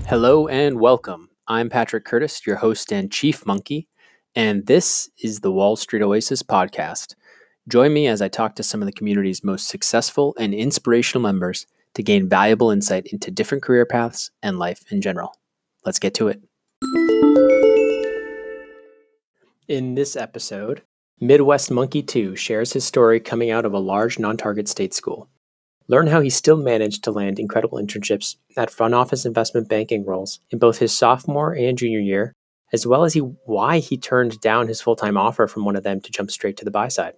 Hello and welcome. I'm Patrick Curtis, your host and chief monkey, and this is the Wall Street Oasis podcast. Join me as I talk to some of the community's most successful and inspirational members to gain valuable insight into different career paths and life in general. Let's get to it. In this episode, Midwest Monkey 2 shares his story coming out of a large non-target state school. Learn how he still managed to land incredible internships at front office investment banking roles in both his sophomore and junior year, as well as why he turned down his full-time offer from one of them to jump straight to the buy side.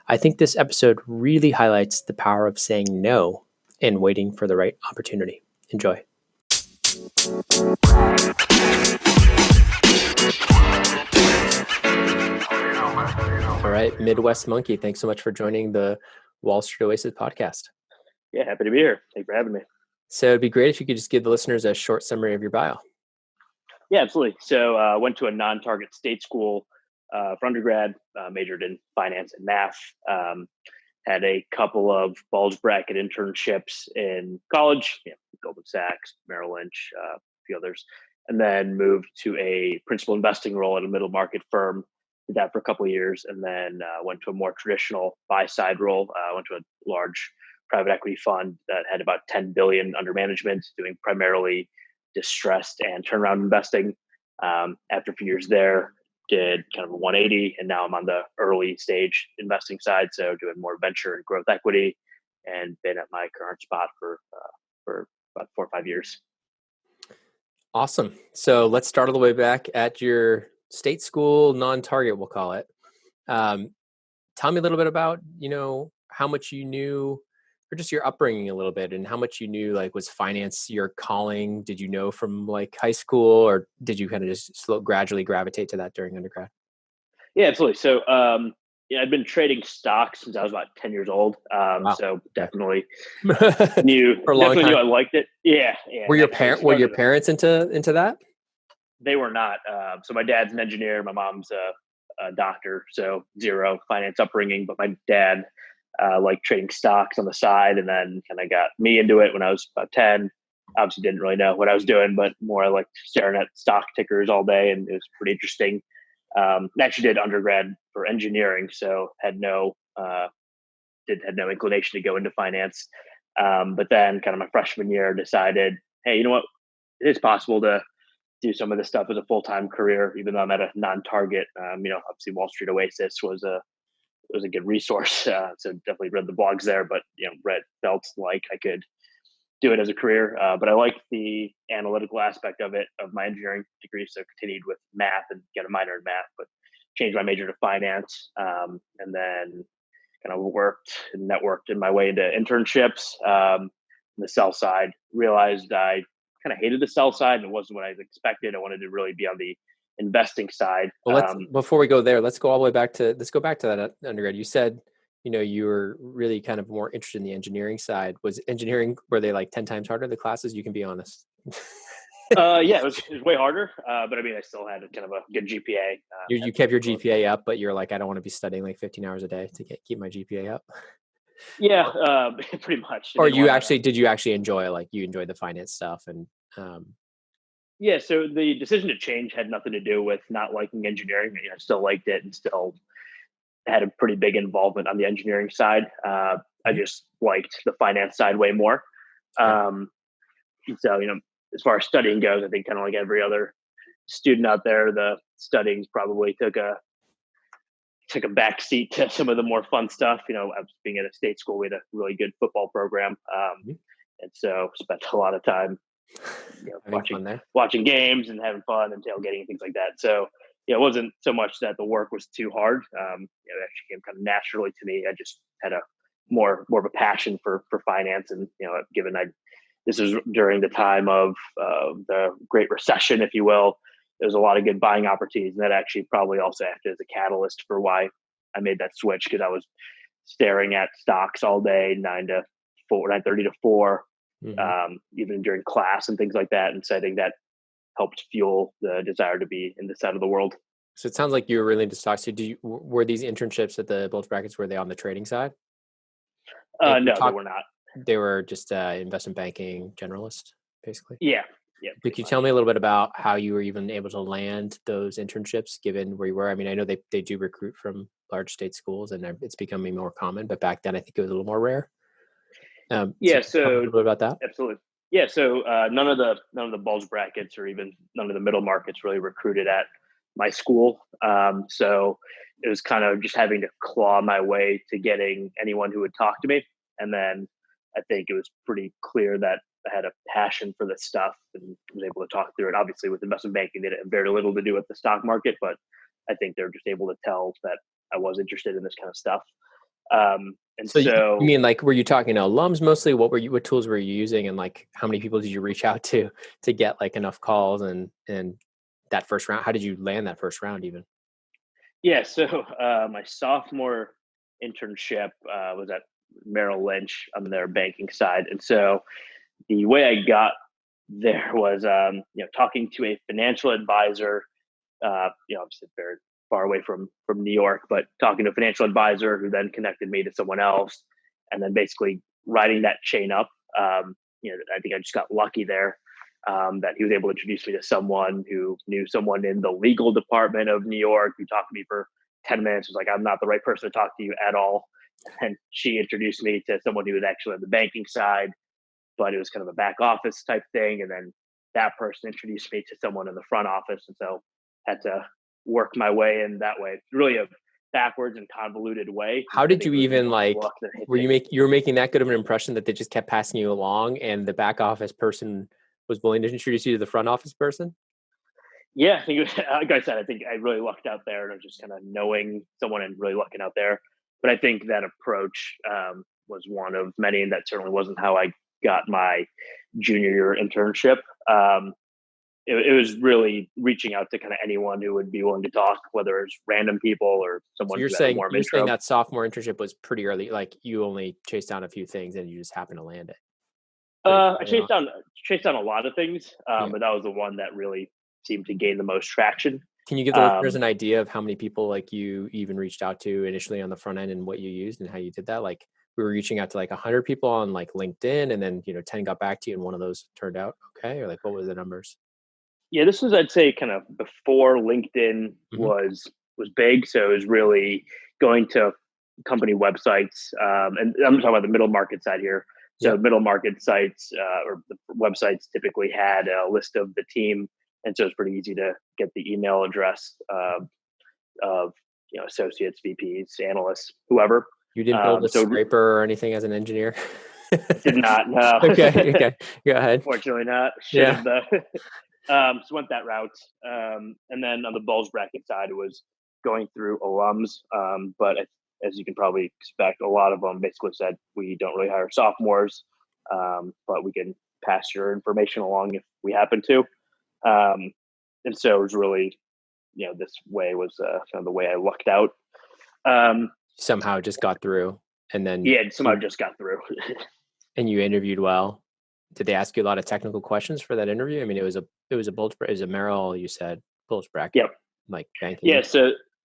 I think this episode really highlights the power of saying no and waiting for the right opportunity. Enjoy. All right, Midwest Monkey, thanks so much for joining the Wall Street Oasis podcast. Yeah, happy to be here. Thanks for having me. So it'd be great if you could just give the listeners a short summary of your bio. Yeah, absolutely. So I went to a non-target state school for undergrad, majored in finance and math, had a couple of bulge bracket internships in college, Goldman Sachs, Merrill Lynch, a few others, and then moved to a principal investing role at a middle market firm. Did that for a couple of years, and then went to a more traditional buy-side role. Went to a large private equity fund that had about 10 billion under management, doing primarily distressed and turnaround investing. After a few years there, did kind of a 180, and now I'm on the early stage investing side, so doing more venture and growth equity, and been at my current spot for about 4 or 5 years. Awesome. So let's start all the way back at your state school, non-target, we'll call it. Tell me a little bit about, how much you knew, or just your upbringing a little bit, and how much you knew, was finance your calling? Did you know from high school, or did you kind of just gradually gravitate to that during undergrad? Yeah, absolutely. So, I've been trading stocks since I was about 10 years old. Wow. So definitely knew for a long time. Knew I liked it. Yeah. Were your parents into that? They were not. So my dad's an engineer. My mom's a doctor. So zero finance upbringing. But my dad liked trading stocks on the side, and then kind of got me into it when I was about 10. Obviously didn't really know what I was doing, but more I liked staring at stock tickers all day, and it was pretty interesting. Actually did undergrad for engineering, so had no inclination to go into finance. But then kind of my freshman year decided, hey, you know what? It is possible to do some of this stuff as a full-time career, even though I'm at a non-target. Obviously Wall Street Oasis was a good resource. So definitely read the blogs there, but felt like I could do it as a career. But I like the analytical aspect of it, of my engineering degree. So continued with math and got a minor in math, but changed my major to finance. And then kind of worked and networked in my way into internships. On the sell side, realized I kind of hated the sell side, and it wasn't what I expected. I wanted to really be on the investing side. Well, before we go there, let's go back to that undergrad. You said, you were really kind of more interested in the engineering side. Was engineering, were they 10 times harder, the classes? You can be honest. Yeah, it was way harder. But I mean, I still had kind of a good GPA. You kept your GPA up, but you're like, I don't want to be studying 15 hours a day to keep my GPA up. Yeah, pretty much. Or did you actually enjoy, you enjoyed the finance stuff? And yeah, so the decision to change had nothing to do with not liking engineering. I still liked it and still had a pretty big involvement on the engineering side. I just liked the finance side way more. So, as far as studying goes, I think kind of like every other student out there, the studying probably took a backseat to some of the more fun stuff. I was being at a state school, we had a really good football program. And so spent a lot of time watching games and having fun and tailgating and things like that. So it wasn't so much that the work was too hard. It actually came kind of naturally to me. I just had a more of a passion for finance, and given this was during the time of the Great Recession, if you will. There's a lot of good buying opportunities, and that actually probably also acted as a catalyst for why I made that switch, because I was staring at stocks all day, 9:30 to 4, even during class and things like that. And so I think that helped fuel the desire to be in this side of the world. So it sounds like you were really into stocks. So were these internships at the bulge brackets, were they on the trading side? And you No, they talked, were not. they were just investment banking generalist, basically. Yeah, yeah, Could pretty you tell much. me a little bit about how you were even able to land those internships given where you were? I mean, I know they do recruit from large state schools and it's becoming more common, but back then I think it was a little more rare. So Yeah, can you tell me a so little bit about that? absolutely. Yeah, so none of the bulge brackets or even none of the middle markets really recruited at my school. So it was kind of just having to claw my way to getting anyone who would talk to me. And then I think it was pretty clear that I had a passion for this stuff and was able to talk through it. Obviously, with investment banking, it had very little to do with the stock market, but I think they're just able to tell that I was interested in this kind of stuff. And So you so mean like, were you talking to alums mostly? What tools were you using? And like, how many people did you reach out to get like enough calls and that first round? How did you land that first round even? Yeah, so my sophomore internship was at Merrill Lynch on their banking side, and so the way I got there was, talking to a financial advisor. Obviously very far away from New York, but talking to a financial advisor who then connected me to someone else, and then basically riding that chain up. I think I just got lucky there, that he was able to introduce me to someone who knew someone in the legal department of New York who talked to me for 10 minutes. Was like, I'm not the right person to talk to you at all. And she introduced me to someone who was actually on the banking side, but it was kind of a back office type thing. And then that person introduced me to someone in the front office. And so had to work my way in that way. It's really a backwards and convoluted way. How I did think you it was even more like, luck than anything. you were making that good of an impression that they just kept passing you along and the back office person was willing to introduce you to the front office person? Yeah, I think it was, like I said, I think I really lucked out there, and just kind of knowing someone and really lucking out there. But I think that approach was one of many, and that certainly wasn't how I got my junior year internship. It was really reaching out to kind of anyone who would be willing to talk, whether it's random people or So someone you're who had a saying warm you're saying intro. that sophomore internship was pretty early, like you only chased down a few things and you just happened to land it pretty I early on. chased down a lot of things, Yeah. but that was the one that really seemed to gain the most traction. Can you give the listeners Um, an idea of how many people like you even reached out to initially on the front end and what you used and how you did that? Like we were reaching out to like 100 people on like LinkedIn and then, 10 got back to you and one of those turned out okay? Or like what was the numbers? yeah, this was, I'd say, kind of before LinkedIn Mhm. was big. So it was really going to company websites, and I'm talking about the middle market side here. So Yep. middle market sites, or the websites typically had a list of the team, and so it's pretty easy to get the email address of associates, VPs, analysts, whoever. You didn't build a So scraper or anything as an engineer? did not know. Okay, okay. Go ahead. Fortunately, not. Should Yeah. have though. So went that route, and then on the bulge bracket side, it was going through alums. But as you can probably expect, a lot of them basically said we don't really hire sophomores, but we can pass your information along if we happen to. Um, and so it was really, this way was kind of the way I lucked out. Um, Somehow just got through and then yeah, somehow just got through. and you interviewed well. Did they ask you a lot of technical questions for that interview? I mean, it was a Merrill, you said, bulge bracket, Yep. like banking. Yeah, so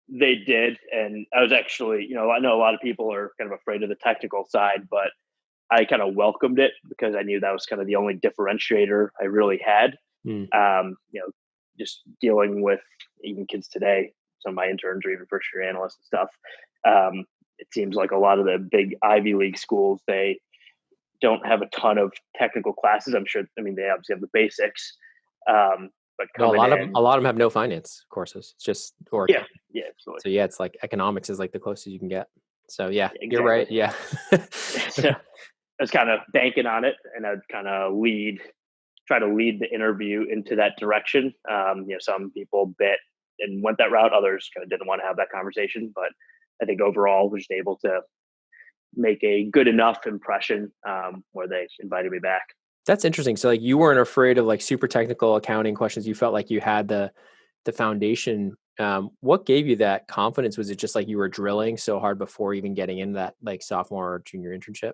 they did, and I was actually, I know a lot of people are kind of afraid of the technical side, but I kind of welcomed it because I knew that was kind of the only differentiator I really had. Mm. Just dealing with even kids today, some of my interns or even first year analysts and stuff. It seems like a lot of the big Ivy League schools, they don't have a ton of technical classes. I'm sure. I mean, they obviously have the basics, but No, coming in, a lot of them have no finance courses. It's just or yeah, accounting. yeah, absolutely, So yeah, it's like economics is like the closest you can get. So yeah, you're exactly. right. Yeah. So I was kind of banking on it, and I'd kind of try to lead the interview into that direction. Some people bit and went that route; others kind of didn't want to have that conversation. But I think overall, was just able to make a good enough impression, where they invited me back. That's interesting. So like you weren't afraid of like super technical accounting questions. You felt like you had the foundation. What gave you that confidence? Was it just like you were drilling so hard before even getting into that like sophomore or junior internship,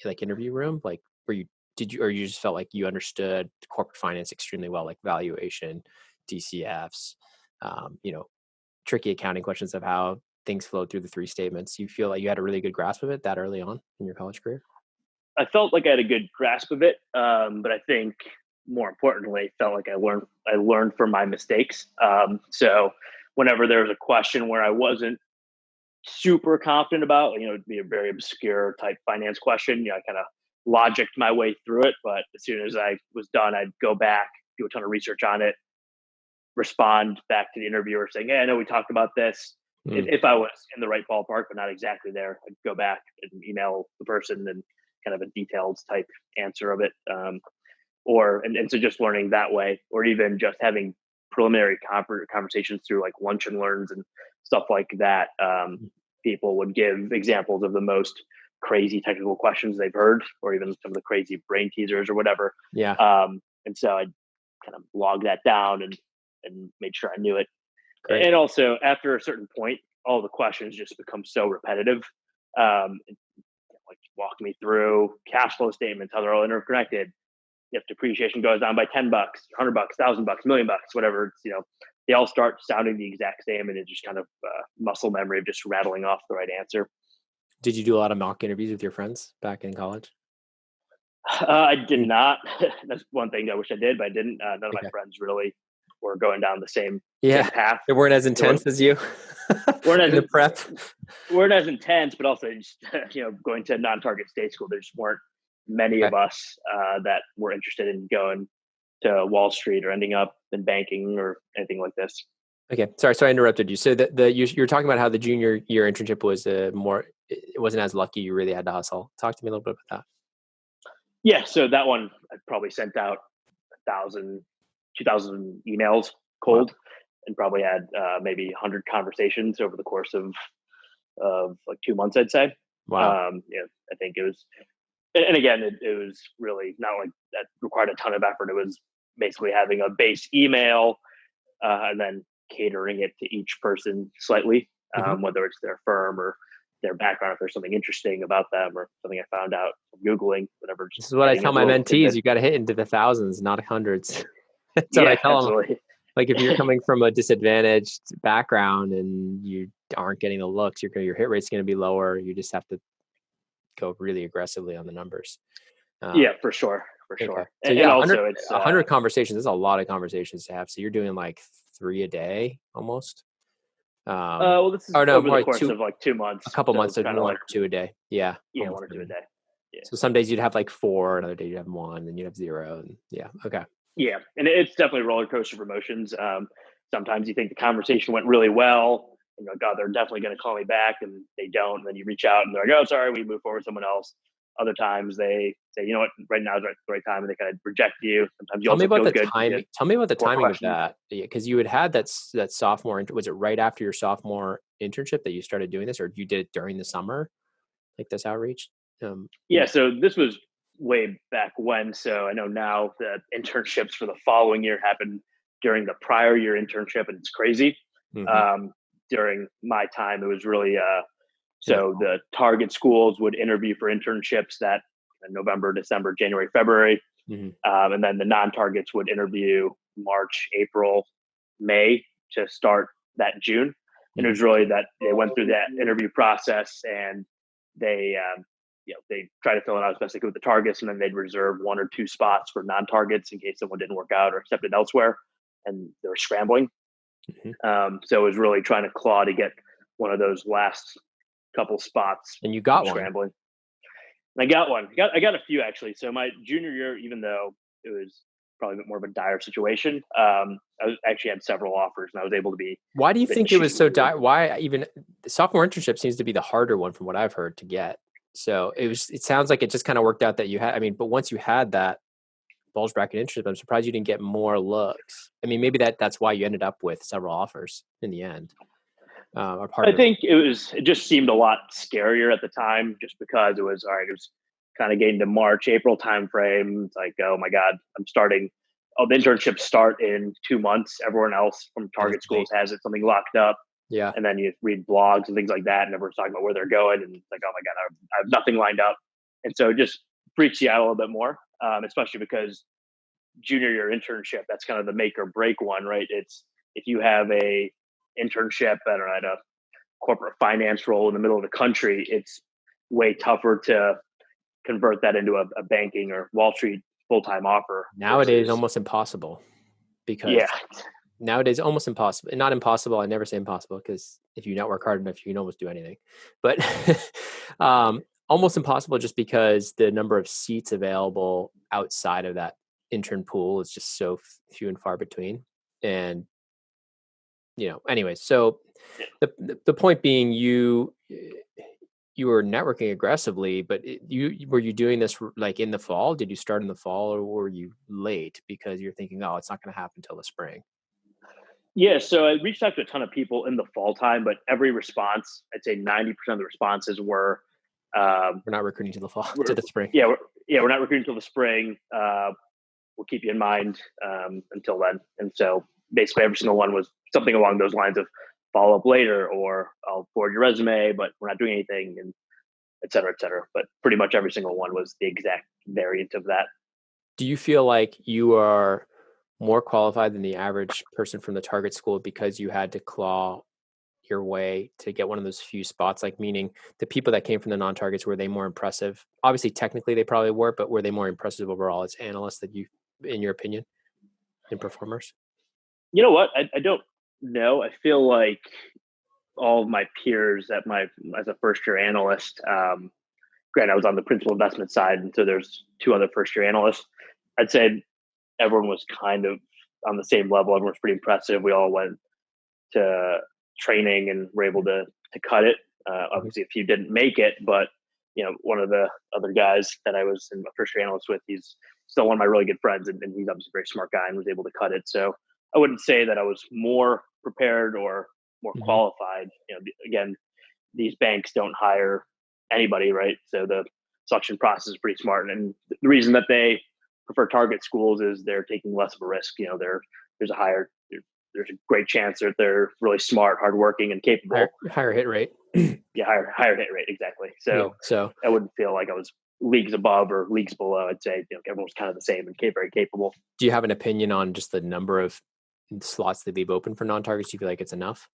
like interview room? Like were you did you or you just felt like you understood corporate finance extremely well, like valuation, DCFs, tricky accounting questions of how things flowed through the three statements. You feel like you had a really good grasp of it that early on in your college career? I felt like I had a good grasp of it, but I think more importantly, I felt like I learned from my mistakes. So whenever there was a question where I wasn't super confident about, it'd be a very obscure type finance question. I kind of logicked my way through it, but as soon as I was done, I'd go back, do a ton of research on it, respond back to the interviewer saying, "Hey, I know we talked about this." Mm. If I was in the right ballpark, but not exactly there, I'd go back and email the person and kind of a detailed type answer of it. And so just learning that way, or even just having preliminary conversations through like lunch and learns and stuff like that. People would give examples of the most crazy technical questions they've heard, or even some of the crazy brain teasers or whatever. Yeah. And so I kind of logged that down and made sure I knew it. Great. And also, after a certain point, all the questions just become so repetitive. Like walk me through cash flow statements, how they're all interconnected. If depreciation goes down by $10, $100, $1,000, $1,000,000, whatever, they all start sounding the exact same, and it's just kind of muscle memory of just rattling off the right answer. Did you do a lot of mock interviews with your friends back in college? I did not. That's one thing I wish I did, but I didn't. None of my Okay. friends really were going down the same path. They weren't as intense as you. Weren't in the prep. Weren't as intense, but also just going to non-target state school. There just weren't many of us that were interested in going to Wall Street or ending up in banking or anything like this. Okay, sorry, I interrupted you. So you're talking about how the junior year internship was it wasn't as lucky. You really had to hustle. Talk to me a little bit about that. Yeah, so that one I probably sent out 1,000, 2,000 emails cold, and probably had maybe 100 conversations over the course of like 2 months, I'd say. Wow. I think it was, and again, it was really not like that required a ton of effort. It was basically having a base email and then catering it to each person slightly, whether it's their firm or their background, if there's something interesting about them or something I found out from Googling, whatever. This is what I tell my mentees. You got to hit into the thousands, not hundreds. That's what I tell them. Like if you're coming from a disadvantaged background and you aren't getting the looks, your hit rate's going to be lower. You just have to go really aggressively on the numbers. Yeah, for sure. Okay. So and also it's 100 conversations. There's a lot of conversations to have. So you're doing like 3 a day almost. Well, this is over the course of like 2 months. A couple months, so 1 like, or 2 a day. Yeah. Yeah, 1 or 2 a day. Yeah. So some days you'd have like 4, another day you'd have 1, then you'd have 0. And yeah. Okay. Yeah. And it's definitely a roller coaster of emotions. Sometimes you think the conversation went really well. And God, they're definitely going to call me back, and they don't. And then you reach out and they're like, "Oh, sorry, we move forward with someone else." Other times they say, "You know what, right now is the right time," and they kind of reject you. Sometimes you Tell me about the good. timing. Tell me about the timing of that, because you had that sophomore. Was it right after your sophomore internship that you started doing this, or you did it during the summer, like this outreach? Yeah, so this was way back when. So I know now that internships for the following year happened during the prior year internship, and it's crazy. Mm-hmm. During my time, it was really so the target schools would interview for internships that November, December, January, February. Mm-hmm. And then the non-targets would interview March, April, May to start that June. And it was really that they went through that interview process, and they they try to fill it out as best they could with the targets, and then they'd reserve 1 or 2 spots for non-targets in case someone didn't work out or accepted elsewhere, and they were scrambling. So it was really trying to claw to get one of those last couple spots. And you got one. Scrambling. And I got one. I got a few actually. So my junior year, even though it was probably a bit more of a dire situation, I actually had several offers, and I was able to be. Why do you think it was so dire? Why even the sophomore internship seems to be the harder one from what I've heard to get. So it sounds like it just kind of worked out that you had. But once you had that bulge bracket internship, I'm surprised you didn't get more looks. Maybe that's why you ended up with several offers in the end. I think it just seemed a lot scarier at the time, just because it was all right. It was kind of getting to March, April timeframe. It's like, oh my God, I'm starting. Oh, the internships start in 2 months. Everyone else from target schools has something locked up. Yeah. And then you read blogs and things like that, and everyone's talking about where they're going, and it's like, oh my God, I have nothing lined up. And so it just freaks you out a little bit more, especially because junior year internship, that's kind of the make or break one, right? It's if you have a internship at a corporate finance role in the middle of the country, it's way tougher to convert that into a banking or Wall Street full-time offer. Nowadays, almost impossible because Yeah, nowadays almost impossible. Not impossible. I never say impossible because if you network hard enough, you can almost do anything. But almost impossible just because the number of seats available outside of that intern pool is just so few and far between. And anyways, so the point being, you were networking aggressively, but were you doing this like in the fall? Did you start in the fall, or were you late because you're thinking, oh, it's not going to happen until the spring? yeah. So I reached out to a ton of people in the fall time, but every response, I'd say 90% of the responses were, We're not recruiting to the fall, to we're, the spring. we're not recruiting until the spring. We'll keep you in mind until then. And so basically every single one was something along those lines of follow up later, or I'll forward your resume, but we're not doing anything, and et cetera, et cetera. But pretty much every single one was the exact variant of that. Do you feel like you are more qualified than the average person from the target school because you had to claw your way to get one of those few spots? Like, meaning the people that came from the non-targets, were they more impressive? Obviously, technically they probably were, but were they more impressive overall as analysts in your opinion, and performers? You know what? I don't know. I feel like all of my peers as a first year analyst, granted, I was on the principal investment side, and so there's two other first year analysts. I'd say everyone was kind of on the same level. Everyone was pretty impressive. We all went to training and were able to cut it. Obviously, a few didn't make it, but one of the other guys that I was in my first year analyst with, he's still one of my really good friends, and he's obviously a very smart guy and was able to cut it. So I wouldn't say that I was more prepared or more qualified. Again, these banks don't hire anybody, right? So the selection process is pretty smart, and the reason that they prefer target schools is they're taking less of a risk. There's a great chance that they're really smart, hardworking, and capable. Higher hit rate. Yeah, higher hit rate, exactly. So, so I wouldn't feel like I was leagues above or leagues below. I'd say everyone's kind of the same and very capable. do you have an opinion on just the number of slots they leave open for non-targets? Do you feel like it's enough,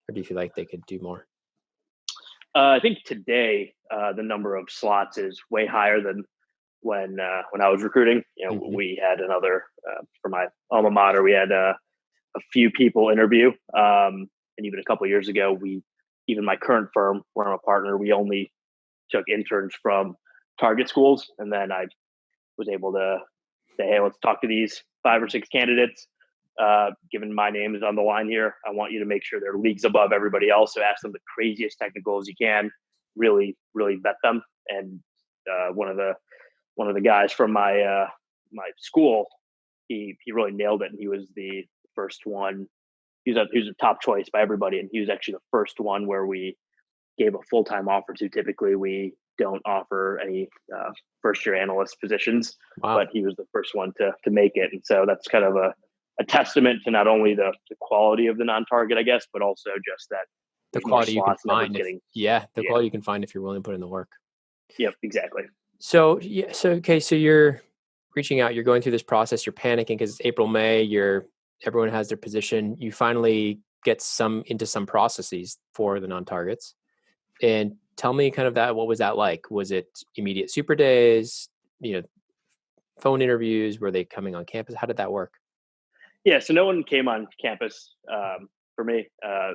or do you feel like they could do more? I think today the number of slots is way higher than when I was recruiting. We had another for my alma mater. We had a few people interview, and even a couple of years ago, even my current firm where I'm a partner, we only took interns from target schools, and then I was able to say, hey, let's talk to these 5 or 6 candidates. Given my name is on the line here, I want you to make sure they're leagues above everybody else. So ask them the craziest technical as you can. Really, really vet them. And one of the guys from my school, he really nailed it, and he was the first one. He was a top choice by everybody, and he was actually the first one where we gave a full-time offer to. Typically, we don't offer any first year analyst positions, but he was the first one to make it. And so that's kind of a testament to not only the quality of the non-target, I guess, but also just that the quality you can find. Quality you can find if you're willing to put in the work. Yep, exactly. So okay, so you're reaching out, you're going through this process, you're panicking because it's April, May, everyone has their position. You finally get into some processes for the non-targets. And tell me kind of what was that like? Was it immediate super days, phone interviews? Were they coming on campus? How did that work? Yeah, so no one came on campus for me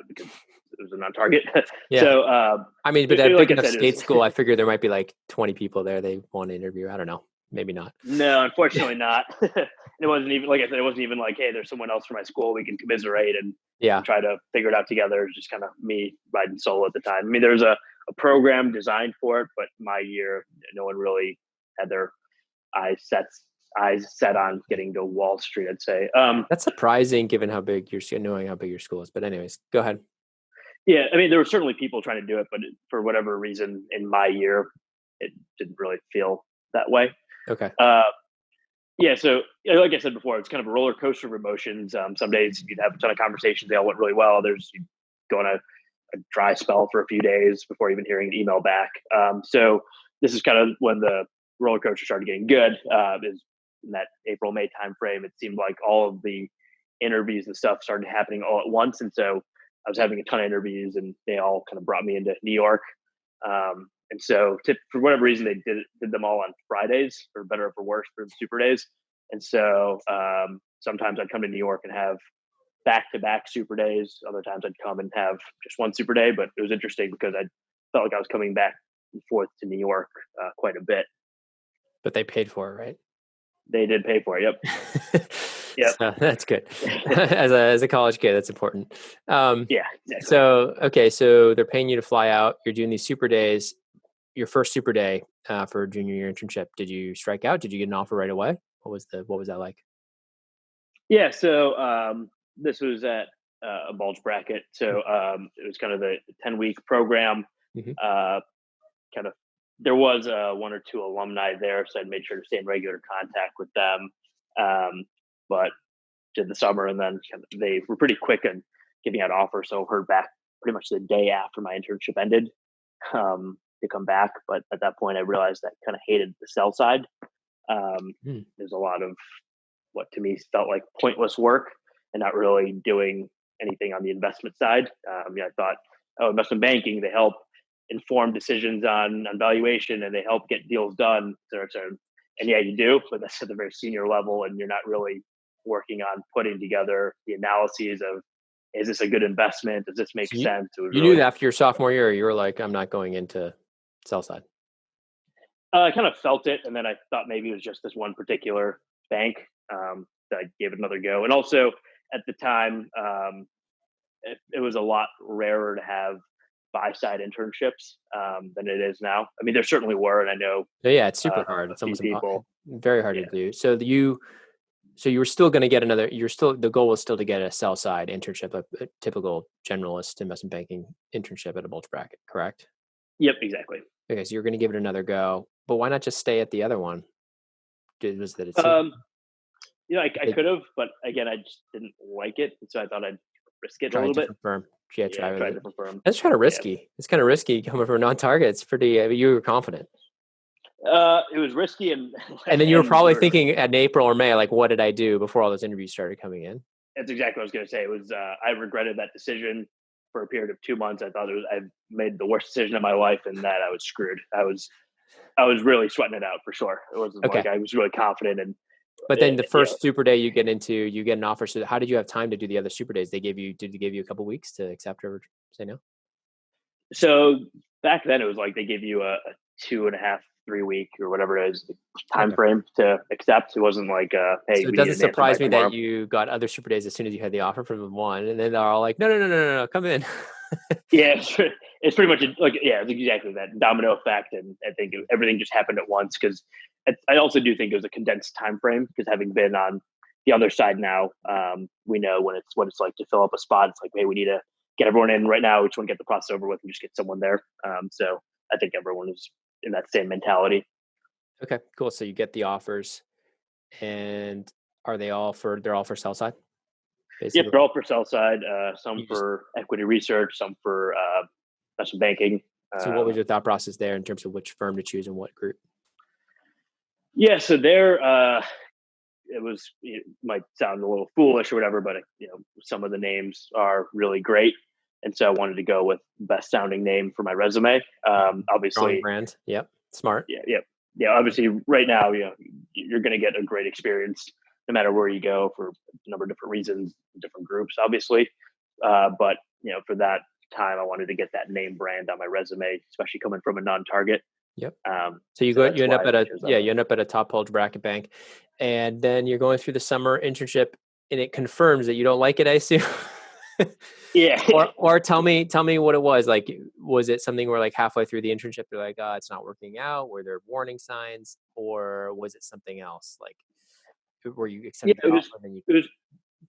because it was a non-target. Yeah. So but at big enough state school, I figured there might be like 20 people there they want to interview. I don't know. Maybe not. No, unfortunately not. It wasn't even, like I said, it wasn't even like, hey, there's someone else from my school we can commiserate and try to figure it out together. It was just kind of me riding solo at the time. I mean, there was a program designed for it, but my year, no one really had their eyes set on getting to Wall Street, I'd say. That's surprising given knowing how big your school is. But anyways, go ahead. Yeah, I mean, there were certainly people trying to do it, but for whatever reason in my year, it didn't really feel that way. Okay. Yeah, so like I said before, it's kind of a roller coaster of emotions. Some days you'd have a ton of conversations, they all went really well. Others you'd go on a dry spell for a few days before even hearing an email back. So this is kind of when the roller coaster started getting good. Is in that April, May timeframe. It seemed like all of the interviews and stuff started happening all at once, and so I was having a ton of interviews, and they all kind of brought me into New York. And so, for whatever reason, they did them all on Fridays, for better or for worse, for the super days. And so, sometimes I'd come to New York and have back-to-back super days. Other times I'd come and have just one super day. But it was interesting because I felt like I was coming back and forth to New York quite a bit. But they paid for it, right? They did pay for it. Yep. Yep. So that's good. As a college kid, that's important. Yeah, exactly. So they're paying you to fly out. You're doing these super days. Your first super day for junior year internship. Did you strike out? Did you get an offer right away? What was that like? Yeah. So this was at a bulge bracket. So it was kind of the 10-week program. Mhm. Kind of, there was one or two alumni there, so I made sure to stay in regular contact with them. But did the summer, and then they were pretty quick in giving out offers. So heard back pretty much the day after my internship ended to come back. But at that point, I realized I kind of hated the sell side. There's a lot of what to me felt like pointless work and not really doing anything on the investment side. I thought, oh, investment banking, they help inform decisions on valuation, and they help get deals done. And yeah, you do, but that's at the very senior level, and you're not really working on putting together the analyses of, is this a good investment? Does this make So sense? you knew that after your sophomore year, you were like, I'm not going into sell side. I kind of felt it, and then I thought maybe it was just this one particular bank that I gave it another go. And also at the time, it was a lot rarer to have buy-side internships than it is now. I mean, there certainly were, and I know Yeah, it's super hard. a It's few almost people. very hard Yeah. to do. So you were still going to get another. The goal was still to get a sell side internship, a typical generalist investment banking internship at a bulge bracket, correct? Yep, exactly. Okay, so you're going to give it another go, but why not just stay at the other one? Was that it seemed Um, I they could have, but again, I just didn't like it, and so I thought I'd risk it a try a little bit. different firm? Yeah, Yeah, try a it. different firm. That's kind of Yeah. risky. It's kind of risky coming from a non-target. It's pretty. I mean, you were confident, It was risky, and and then you were and probably we're thinking in April or May, like, what did I do before all those interviews started coming in? that's exactly what I was going to say. It was I regretted that decision for a period of 2 months. I thought I made the worst decision of my life, and that I was screwed. I was really sweating it out for sure. It wasn't Okay, like I was really confident, and but then the you know. first super day you get an offer. So how did you have time to do the other super days? Did they give you a couple weeks to accept or say no? So back then, it was like they give you a 2.5, 3 week or whatever it is time Okay. frame to accept. It wasn't like, hey, So it we need doesn't an answer by surprise me that tomorrow. you got other super days as soon as you had the offer from one, and then they're all like, no, come in. Yeah, it's pretty much like, yeah, it's exactly that domino effect, and I think everything just happened at once because I also do think it was a condensed time frame because having been on the other side now, we know what it's like to fill up a spot. It's like, hey, we need to get everyone in right now. We just want to get the process over with and just get someone there. So I think everyone is in that same mentality. Okay, cool. So you get the offers, and they're all for sell side, Yep, basically. they're all for sell side. Some You just for equity research, some for investment banking. So what was Um, your thought process there in terms of which firm to choose and what group? yeah, so there. It might sound a little foolish or whatever, but some of the names are really great, and so I wanted to go with best sounding name for my resume. Strong Obviously, brand. Yep. Smart. yeah. Obviously, right now, you're going to get a great experience no matter where you go for a number of different reasons, different groups, obviously. But for that time, I wanted to get that name brand on my resume, especially coming from a non-target. Yep. So So that's you end why up I at chose that one. you end up at a top bulge bracket bank, and then you're going through the summer internship, and it confirms that you don't like it, I assume. Yeah. Or tell me what it was like. Was it something where like halfway through the internship you're like, oh, it's not working out? Were there warning signs, or was it something else? Like, were you Yeah, accepted that offer and then you? it was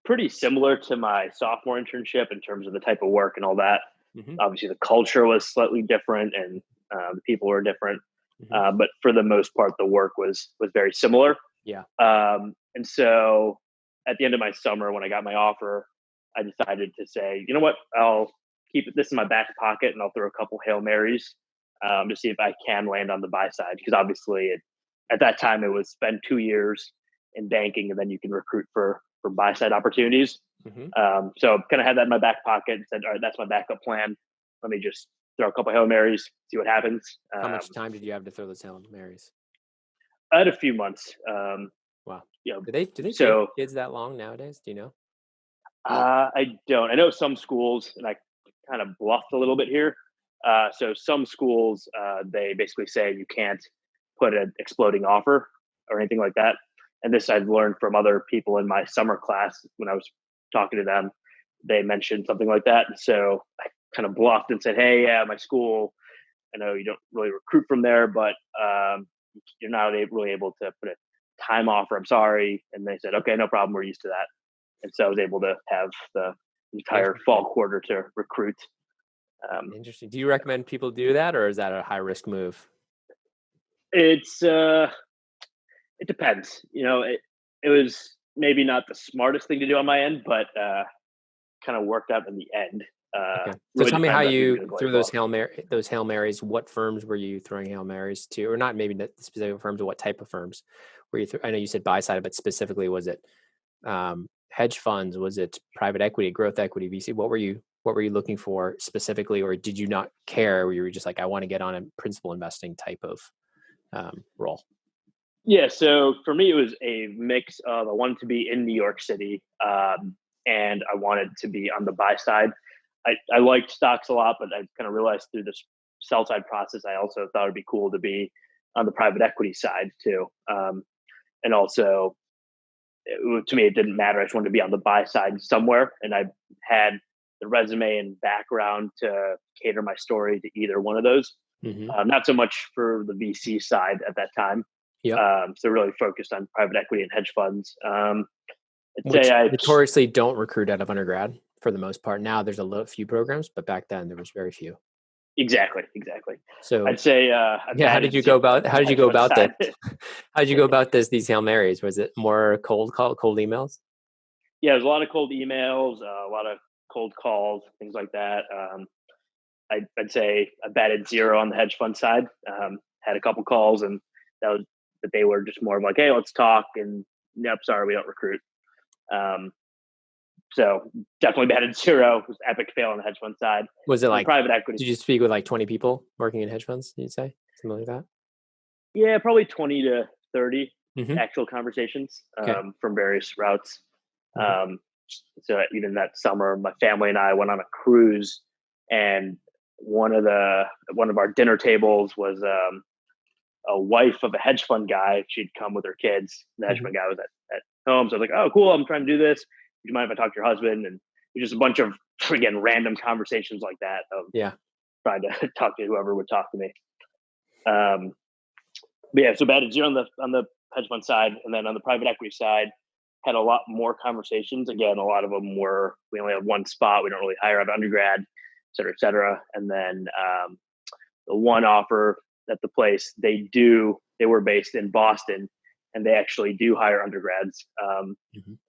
pretty similar to my sophomore internship in terms of the type of work and all that. Hmm. Obviously, the culture was slightly different, and the people were different. Hmm. But for the most part, the work was very similar. Yeah. And so, at the end of my summer, when I got my offer, I decided to say, you know what, I'll keep this in my back pocket, and I'll throw a couple Hail Marys to see if I can land on the buy side. Because obviously, at that time, it was spend 2 years in banking, and then you can recruit for buy side opportunities. Mm-hmm. So kind of had that in my back pocket and said, all right, that's my backup plan. Let me just throw a couple Hail Marys, see what happens. How much time did you have to throw those Hail Marys? I had a few months. Wow. You know, Do they give so kids that long nowadays? Do you know? I don't. I know some schools, and I kind of bluffed a little bit here. So some schools, they basically say you can't put an exploding offer or anything like that. And this I've learned from other people in my summer class when I was talking to them. They mentioned something like that. And so I kind of bluffed and said, hey, yeah, my school, I know you don't really recruit from there, but you're not really able to put a time offer. I'm sorry. And they said, okay, no problem. We're used to that. And so I was able to have the entire fall quarter to recruit. Interesting. Do you recommend people do that, or is that a high risk move? It's it depends. It was maybe not the smartest thing to do on my end, but kind of worked out in the end. Okay. So Really tell me how depends on who you're you gonna go threw for. those Hail Marys. What firms were you throwing Hail Marys to, or not maybe the specific firms, or what type of firms were you? I know you said Buyside, but specifically, was it hedge funds? Was it private equity, growth equity, VC? What were you looking for specifically, or did you not care? Were you just like, I want to get on a principal investing type of role? Yeah, so for me, it was a mix of I wanted to be in New York City, and I wanted to be on the buy side. I liked stocks a lot, but I kind of realized through this sell side process, I also thought it'd be cool to be on the private equity side too. And also, to me, it didn't matter. I just wanted to be on the buy side somewhere, and I had the resume and background to cater my story to either one of those. Mm-hmm. Not so much for the VC side at that time. Yep. So really focused on private equity and hedge funds. Which notoriously don't recruit out of undergrad for the most part. Now there's a few programs, but back then there was very few. Exactly. So I'd say, how did you go about this? How did you go about these Hail Marys? Was it more cold emails? Yeah, there's a lot of cold emails, a lot of cold calls, things like that. I'd say I batted zero on the hedge fund side. Had a couple calls, and but they were just more of like, hey, let's talk. And nope, sorry, we don't recruit. So definitely batted zero. It was epic fail on the hedge fund side. Was it like private equity? Did you speak with like 20 people working in hedge funds? Did you say something like that? Yeah, probably 20 to 30 actual conversations from various routes. So even that summer, my family and I went on a cruise, and one of our dinner tables was a wife of a hedge fund guy. She'd come with her kids. The hedge fund guy was at home. So I was like, oh, cool. I'm trying to do this. Do you mind if I talk to your husband? And it was just a bunch of, again, random conversations like that of trying to talk to whoever would talk to me. But yeah, so batted zero on the hedge fund side. And then on the private equity side, had a lot more conversations. Again, a lot of them were, we only have one spot. We don't really hire out undergrad, et cetera, et cetera. And then the one offer at the place, they were based in Boston, and they actually do hire undergrads.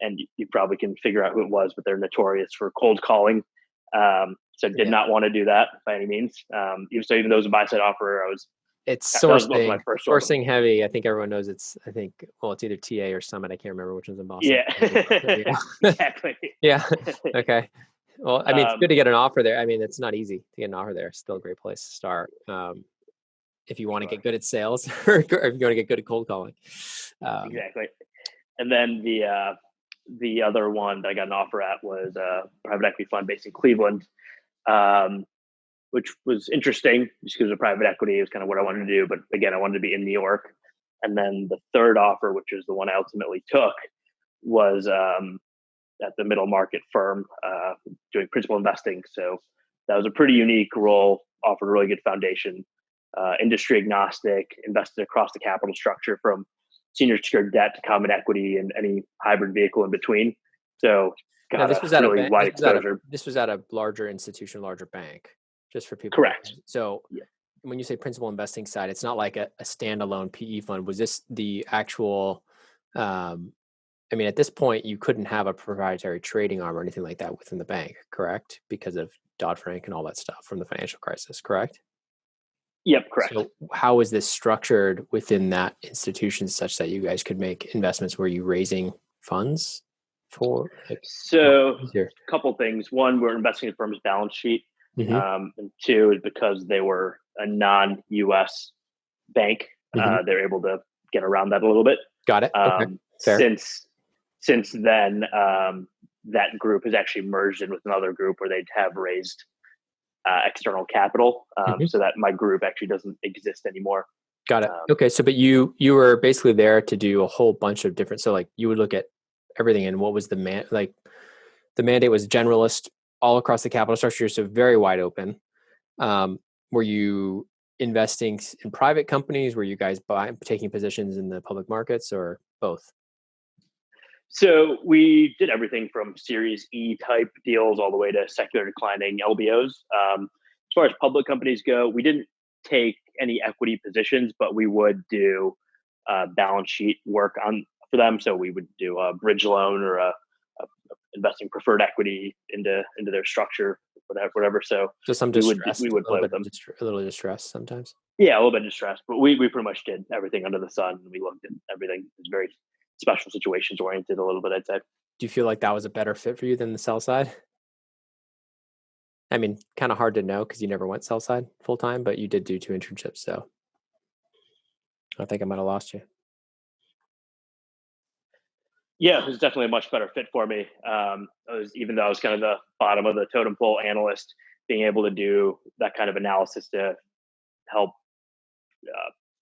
And you probably can figure out who it was, but they're notorious for cold calling. So did not want to do that by any means. Even though it was a buy side offer, it's sourcing heavy. I think everyone knows it's either TA or Summit. I can't remember which one's in Boston. Yeah, exactly. Yeah. Okay. Well, I mean, it's good to get an offer there. I mean, it's not easy to get an offer there. It's still a great place to start. If you want to get good at sales or if you want to get good at cold calling. Exactly. And then the other one that I got an offer at was a private equity fund based in Cleveland, which was interesting just because of private equity is kind of what I wanted to do. But again, I wanted to be in New York. And then the third offer, which is the one I ultimately took, was at the middle market firm doing principal investing. So that was a pretty unique role, offered a really good foundation, industry agnostic, invested across the capital structure from senior secured debt to common equity and any hybrid vehicle in between. So this was at a larger institution, larger bank, just for people. Correct. So when you say principal investing side, it's not like a standalone PE fund. Was this the actual, I mean, at this point, you couldn't have a proprietary trading arm or anything like that within the bank, correct? Because of Dodd-Frank and all that stuff from the financial crisis, correct? Yep, correct. So how is this structured within that institution such that you guys could make investments? Were you raising funds So easier? a couple things. One, we're investing in the firm's balance sheet. Mm-hmm. And two is because they were a non-US bank, Mm-hmm. they're able to get around that a little bit. Got it. Okay. Fair. Since then, that group has actually merged in with another group where they'd have raised external capital, Mm-hmm. so that my group actually doesn't exist anymore. Got it. Okay. So, but you were basically there to do a whole bunch of different. So, like, you would look at everything, and what was the the mandate was generalist all across the capital structure, so very wide open. Were you investing in private companies? Were you guys taking positions in the public markets, or both? So we did everything from Series E type deals all the way to secular declining LBOs. As far as public companies go, we didn't take any equity positions, but we would do balance sheet work on for them. So we would do a bridge loan or a investing preferred equity into their structure, whatever. So So some we distressed, would a little play with bit, them. a little distressed sometimes. Yeah, a little bit distressed, but we pretty much did everything under the sun. We looked at everything. It's very special situations oriented a little bit, I'd say. Do you feel like that was a better fit for you than the sell side? I mean, kind of hard to know because you never went sell side full time, but you did do 2 internships. So I think I might have lost you. Yeah, it was definitely a much better fit for me. Even though I was kind of the bottom of the totem pole analyst, being able to do that kind of analysis to help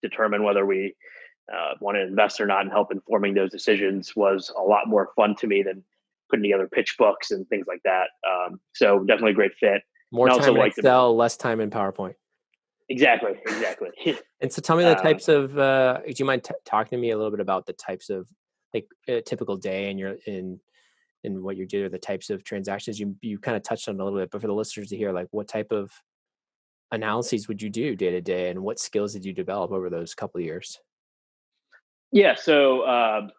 determine whether we want to invest or not and help informing those decisions was a lot more fun to me than putting together pitch books and things like that. So definitely a great fit. More And I also time in like Excel, less time in PowerPoint. exactly. And so tell me the types of, do you mind talking to me a little bit about the types of, like, a typical day in what you do, or the types of transactions you kind of touched on a little bit, but for the listeners to hear, like, what type of analyses would you do day to day, and what skills did you develop over those couple of years? Yeah, so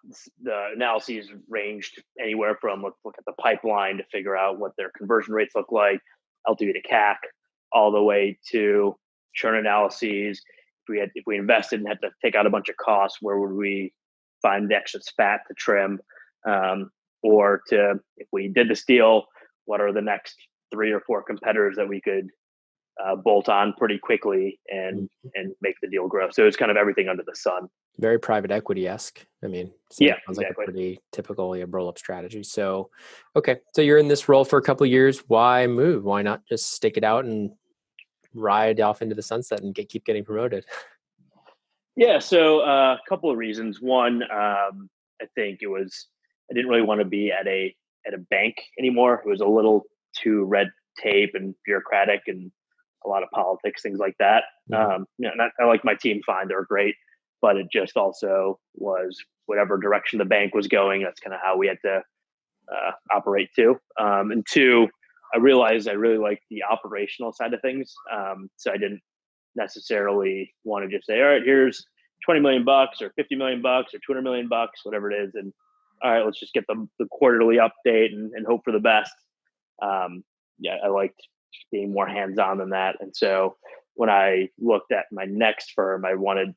the analyses ranged anywhere from look at the pipeline to figure out what their conversion rates look like, LTV to CAC, all the way to churn analyses. If we invested and had to take out a bunch of costs, where would we find the excess fat to trim? Or if we did this deal, what are the next 3 or 4 competitors that we could bolt on pretty quickly and Mhm. make the deal grow? So it's kind of everything under the sun. Very private equity-esque. I mean, Yeah, sounds like a exactly. pretty typical roll-up strategy. So, okay, so you're in this role for a couple of years. Why move? Why not just stick it out and ride off into the sunset and keep getting promoted? Yeah, so a couple of reasons. One, I think I didn't really want to be at a bank anymore. It was a little too red tape and bureaucratic and a lot of politics, things like that. Mhm. And I like my team fine; they're great, but it just also was whatever direction the bank was going. That's kind of how we had to operate too. And two, I realized I really like the operational side of things. So I didn't necessarily want to just say, all right, here's 20 million bucks or 50 million bucks or 200 million bucks, whatever it is. And all right, let's just get the quarterly update and hope for the best. Yeah, I liked being more hands-on than that. And so when I looked at my next firm, I wanted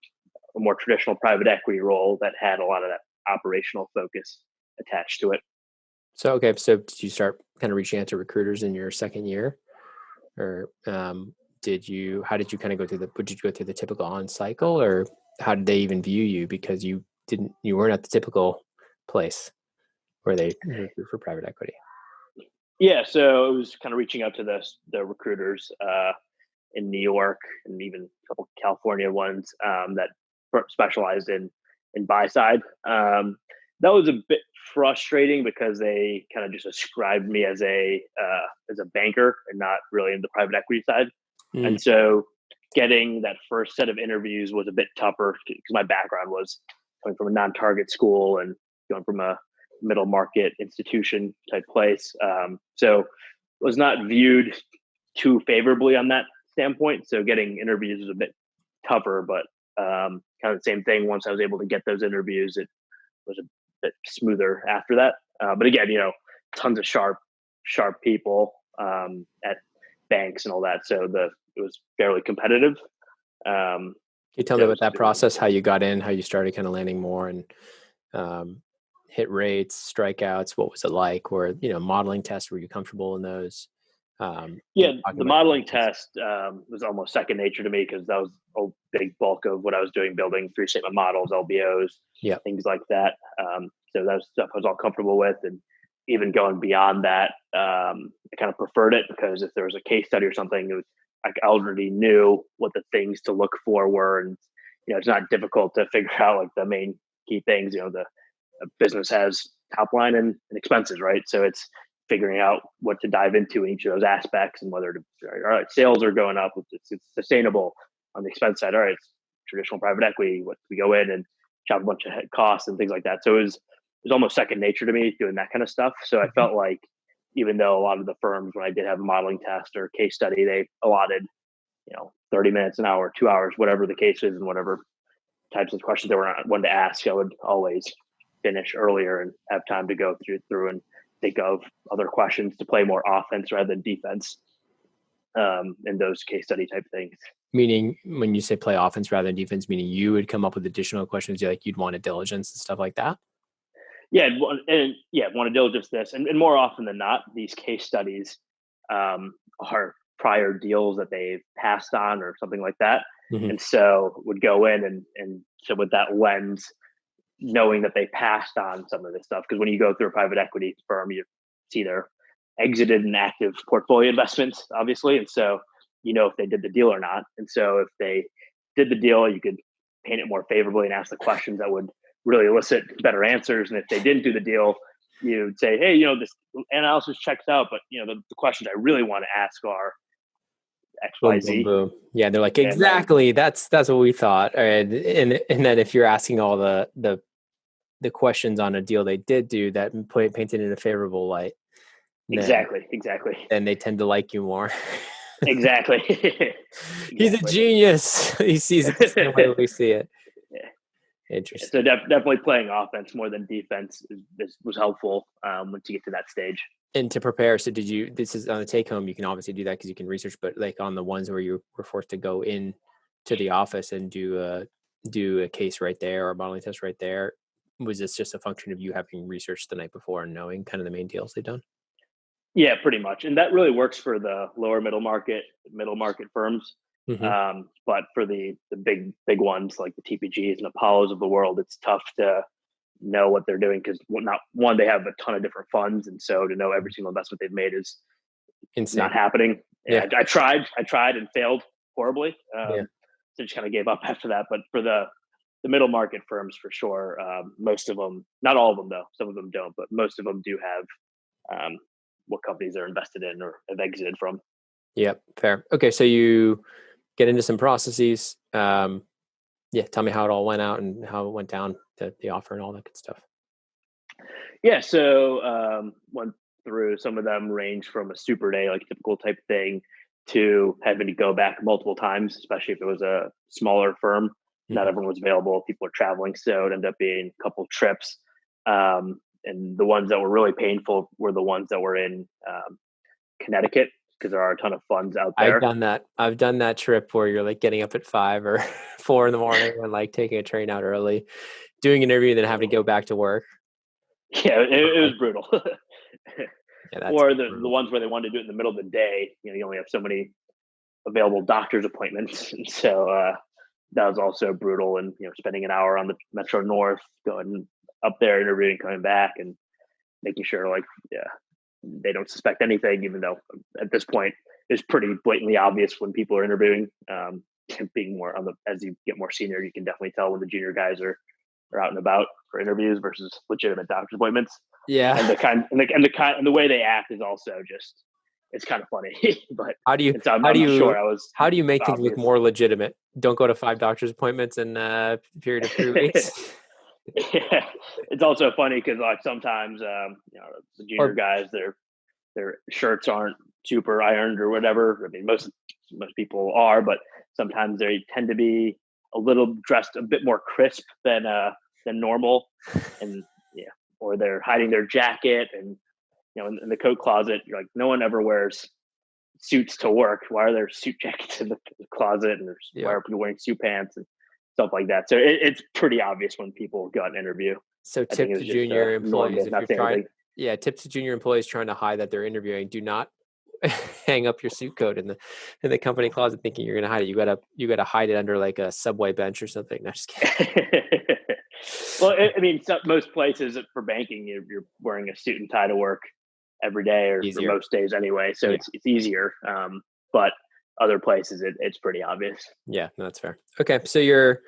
a more traditional private equity role that had a lot of that operational focus attached to it. So, okay, so did you start kind of reaching out to recruiters in your second year, or how did you kind of go through would you go through the typical on cycle, or how did they even view you because you weren't at the typical place where they recruit for private equity? Yeah, so it was kind of reaching out to the recruiters in New York and even a couple California ones that specialized in Buyside. That was a bit frustrating because they kind of just ascribed me as a banker and not really in the private equity side. Mm. And so getting that first set of interviews was a bit tougher because my background was coming from a non-target school and going from a middle market institution type place. So was not viewed too favorably on that standpoint. So getting interviews was a bit tougher, but kind of the same thing. Once I was able to get those interviews, it was a bit smoother after that. But again, tons of sharp people at banks and all that. So it was fairly competitive. Can you tell me about that process, how you got in, how you started kind of landing more, and hit rates, strikeouts? What was it like? Or, modeling tests, were you comfortable in those? Yeah, Talking the about modeling test was almost second nature to me because that was a big bulk of what I was doing, building three statement models, LBOs, yeah. things like that. So that was stuff I was all comfortable with. And even going beyond that, I kind of preferred it because if there was a case study or something, I already knew what the things to look for were. And, it's not difficult to figure out like the main key things. The business has top line and expenses, right? So it's figuring out what to dive into in each of those aspects and whether to, all right, sales are going up, it's sustainable. On the expense side, all right, it's traditional private equity, what we go in and chop a bunch of costs and things like that. So it was almost second nature to me doing that kind of stuff. So I felt like even though a lot of the firms, when I did have a modeling test or case study, they allotted, 30 minutes, an hour, 2 hours, whatever the case is, and whatever types of questions they were wanting to ask, I would always finish earlier and have time to go through and think of other questions to play more offense rather than defense in those case study type things. Meaning, when you say play offense rather than defense, meaning you would come up with additional questions you'd want a diligence and stuff like that? Yeah, want to diligence this. And more often than not, these case studies are prior deals that they've passed on or something like that. Mm-hmm. And so would go in and so with that lens, knowing that they passed on some of this stuff. Because when you go through a private equity firm, you see their exited and active portfolio investments, obviously. And so, if they did the deal or not. And so if they did the deal, you could paint it more favorably and ask the questions that would really elicit better answers. And if they didn't do the deal, you'd say, hey, this analysis checks out, but the questions I really want to ask are X, Y, Boom, boom, Z. boom. Yeah, they're like, exactly. That's what we thought. And then if you're asking all the questions on a deal they did do that painted in a favorable light, Exactly. then they tend to like you more. Exactly. He's a genius. He sees it the same way we see it. Yeah. Interesting. So definitely playing offense more than defense was helpful once you get to that stage. And to prepare, so this is on the take home, you can obviously do that because you can research, but like on the ones where you were forced to go in to the office and do a case right there or a modeling test right there, was this just a function of you having researched the night before and knowing kind of the main deals they've done? Yeah, pretty much. And that really works for the lower middle market firms. Mm-hmm. But for the big ones like the TPGs and Apollos of the world, it's tough to know what they're doing because they have a ton of different funds. And so to know every single investment they've made is Insane. not happening. Yeah. I tried and failed horribly. Yeah. So just kind of gave up after that. But for the middle market firms, for sure, most of them, not all of them though, some of them don't, but most of them do have what companies they're invested in or have exited from. Yep. Fair. Okay. So you get into some processes. Tell me how it all went out and how it went down, the offer and all that good stuff. Yeah. So went through, some of them range from a super day, like typical type thing, to having to go back multiple times, especially if it was a smaller firm. Mm-hmm. Not everyone was available. People were traveling. So it ended up being a couple of trips. And the ones that were really painful were the ones that were in Connecticut, because there are a ton of funds out there. I've done that trip where you're like getting up at 5 or 4 in the morning and like taking a train out early, doing an interview, and then having to go back to work. Yeah, it was brutal. Or the ones where they wanted to do it in the middle of the day. You only have so many available doctor's appointments, and so that was also brutal. And spending an hour on the Metro North, going up there, interviewing, coming back, and making sure they don't suspect anything, even though at this point it's pretty blatantly obvious when people are interviewing. Being more as you get more senior, you can definitely tell when the junior guys are out and about for interviews versus legitimate doctor's appointments. Yeah, and the way they act is also just, it's kind of funny. But how do you make things look more legitimate? Don't go to 5 doctor's appointments in a period of 3 weeks. Yeah, it's also funny because like sometimes the junior guys, their shirts aren't super ironed or whatever. I mean, most people are, but sometimes they tend to be a little dressed a bit more crisp than normal, and or they're hiding their jacket, and in the coat closet, you're like, no one ever wears suits to work. Why are there suit jackets in the closet, and why are people wearing suit pants and stuff like that? So it's pretty obvious when people go out and interview. So I think tip it to was just junior employees, normal, if not you're saying trying, anything. yeah, tips to junior employees trying to hide that they're interviewing. Do not hang up your suit coat in the company closet thinking you're gonna hide it. You gotta hide it under like a subway bench or something. No, just kidding. Well, I mean, most places for banking, you're wearing a suit and tie to work every day, or Easier. most days anyway. So Yeah. it's easier. But other places, it's pretty obvious. Yeah, no, that's fair. Okay, so you're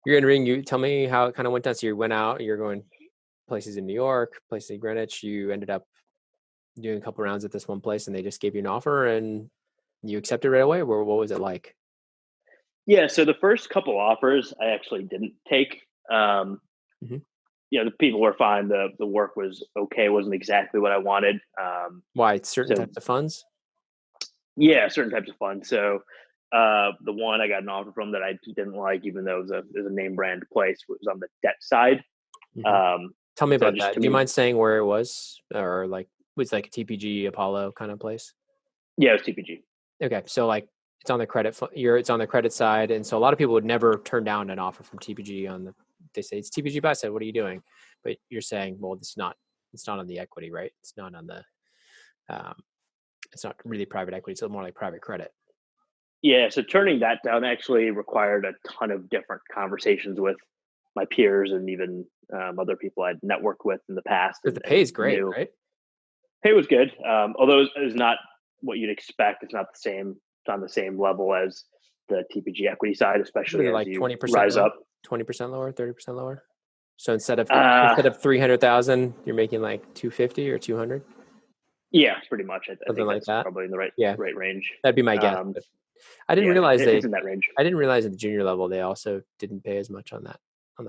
interviewing. You tell me how it kind of went down. So you went out. You're going places in New York, places in Greenwich. You ended up doing a couple rounds at this one place, and they just gave you an offer, and you accepted right away. Or what was it like? Yeah. So the first couple offers, I actually didn't take. Um, Hmm. the people were fine. The work was okay. It wasn't exactly what I wanted. Why certain So types of funds? yeah, certain types of funds. So the one I got an offer from that I didn't like, even though it was a name brand place, was on the debt side. Hmm. Um, Tell me so about just that. to Do you me, mind saying where it was, or like was it like a TPG Apollo kind of place? yeah, it was TPG. Okay, so like it's on the it's on the credit side, and so a lot of people would never turn down an offer from TPG on the. They say it's TPG Buyside. What are you doing? But you're saying, well, it's not on the equity, right? It's not on the. Um, it's not really private equity. It's more like private credit. Yeah, so turning that down actually required a ton of different conversations with my peers and even other people I'd networked with in the past But the pay and is great, knew. right? Pay was good, although it was not what you'd expect. It's not the same. It's on the same level as the TPG equity side, What is especially it as like you 20% rise lower, up. 20% lower, 30% lower? So Uh, instead of 300,000, you're making like 250 or 200, yeah, pretty much. I something think like that's that. probably in the right Yeah, right range. that'd be my guess. Um, But I didn't yeah, realize it's in that range. I didn't realize at the junior level they also didn't pay as much on that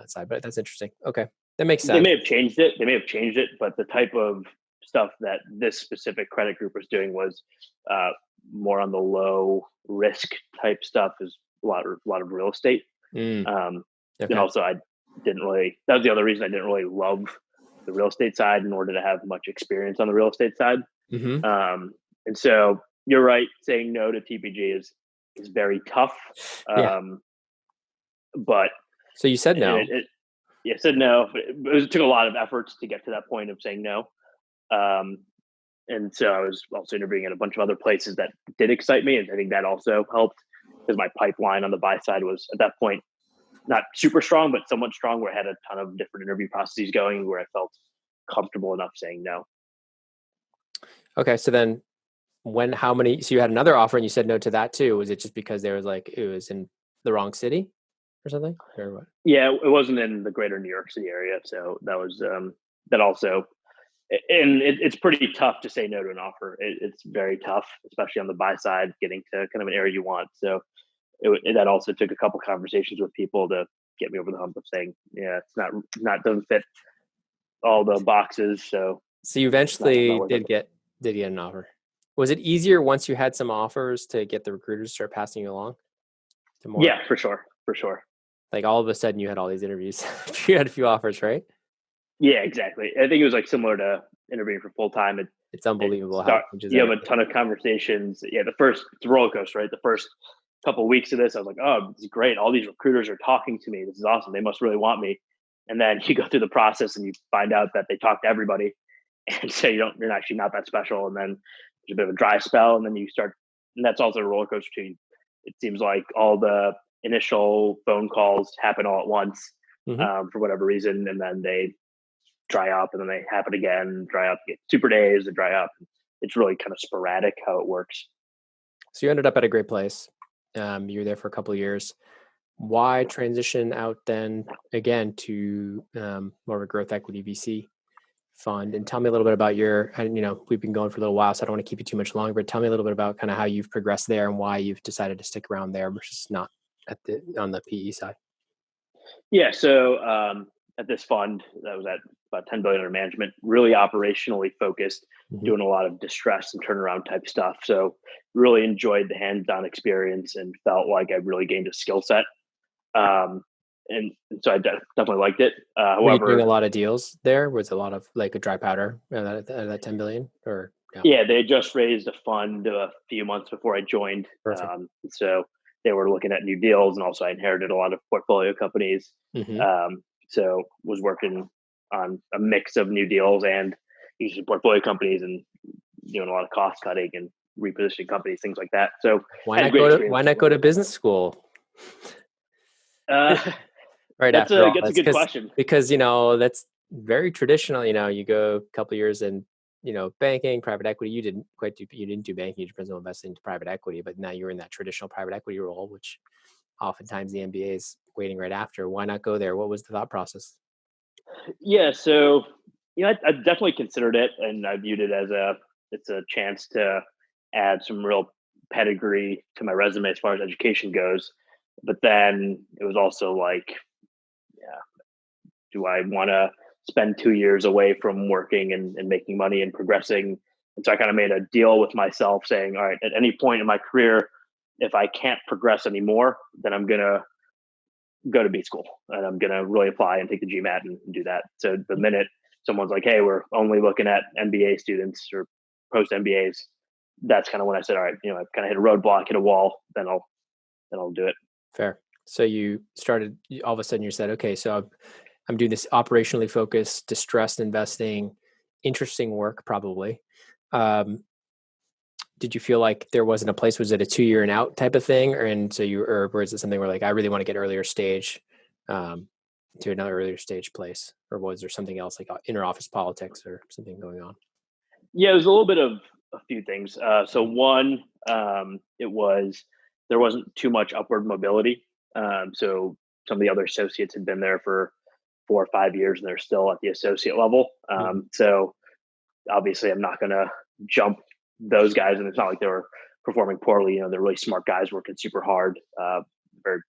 side. But that's interesting. Okay, that makes They sense. may have changed it. They may have changed it, but the type of stuff that this specific credit group was doing was uh, more on the low risk type stuff. Is a lot of real estate, Mm, um, and okay. also I didn't really. That was the other reason I didn't really love the real estate side in order to have much experience on the real estate side. Hmm. Um, and so you're right. Saying no to TPG is very tough, Yeah. but So you said and no. it yeah, said no. It took a lot of efforts to get to that point of saying no. Um, and so I was also interviewing at a bunch of other places that did excite me, and I think that also helped because my pipeline on the buy side was at that point not super strong, but somewhat strong. Where I had a ton of different interview processes going, where I felt comfortable enough saying no. Okay. So then how many? So you had another offer and you said no to that too. Was it just because there was like it was in the wrong city or something, or what? Yeah, it wasn't in the greater New York City area, so that was that also. And it's pretty tough to say no to an offer. It's very tough, especially on the buy side, getting to kind of an area you want. So that also took a couple conversations with people to get me over the hump of saying, yeah, it's not doesn't fit all the boxes, so So you it's not eventually worth it. did get an offer. Was it easier once you had some offers to get the recruiters to start passing you along to more? Yeah, for sure, for sure. Like all of a sudden you had all these interviews. You had a few offers, right? Yeah, exactly. I think it was like similar to interviewing for full time. It's unbelievable how it Start changes You have a everything. ton of conversations. Yeah, it's a roller coaster, right? The first couple of weeks of this, I was like, oh, this is great. All these recruiters are talking to me. This is awesome. They must really want me. And then you go through the process and you find out that they talk to everybody, and so you're actually not that special. And then there's a bit of a dry spell, and then you start, and that's also a roller coaster too. It seems like all the initial phone calls happen all at once Hmm. for whatever reason, and then they dry up, and then they happen again, dry up, get super days, and dry up. It's really kind of sporadic how it works. So you ended up at a great place. You were there for a couple of years. Why transition out then again to more of a growth equity VC fund? And tell me a little bit about and we've been going for a little while, so I don't want to keep you too much longer, but tell me a little bit about kind of how you've progressed there and why you've decided to stick around there versus not on the PE side. Yeah. So at this fund that was at about 10 billion under management, really operationally focused, Hmm. doing a lot of distress and turnaround type stuff. So really enjoyed the hands-on experience and felt like I really gained a skill set. Um, and so I definitely liked it. Were you doing However, a lot of deals there? Was it a lot of like a dry powder that 10 billion or no? yeah, they just raised a fund a few months before I joined. Perfect. So they were looking at new deals, and also I inherited a lot of portfolio companies. Hmm. So was working on a mix of new deals and usually portfolio companies and doing a lot of cost cutting and repositioning companies, things like that. So Why had not great go to experience. Why not go to business school? Uh, Right that's after a all, that's a that's good question. because that's very traditional. You go a couple years in, banking, private equity. You didn't do banking, you did principal investing into private equity, but now you're in that traditional private equity role, which oftentimes the MBA is waiting right after. Why not go there? What was the thought process? Yeah, so I definitely considered it, and I viewed it as it's a chance to add some real pedigree to my resume as far as education goes. But then it was also like, yeah, do I want to spend 2 years away from working and making money and progressing? And so I kind of made a deal with myself saying, all right, at any point in my career, if I can't progress anymore, then I'm gonna go to B school and I'm gonna really apply and take the GMAT and do that. So the minute someone's like, "Hey, we're only looking at MBA students or post MBAs," that's kind of when I said, "All right, I've kind of hit a roadblock, hit a wall, then I'll do it." Fair. So you started, all of a sudden you said, okay, so I'm doing this operationally focused, distressed investing, interesting work probably. Um, did you feel like there wasn't a place? Was it a 2 year and out type of thing? Or is it something where like, I really want to get earlier stage, um, to another earlier stage place? Or was there something else like inner office politics or something going on? Yeah, it was a little bit of a few things. So one, it was there wasn't too much upward mobility. So some of the other associates had been there for 4 or 5 years, and they're still at the associate level. Mhm. So obviously, I'm not going to jump those guys, and it's not like they were performing poorly. They're really smart guys working super hard, very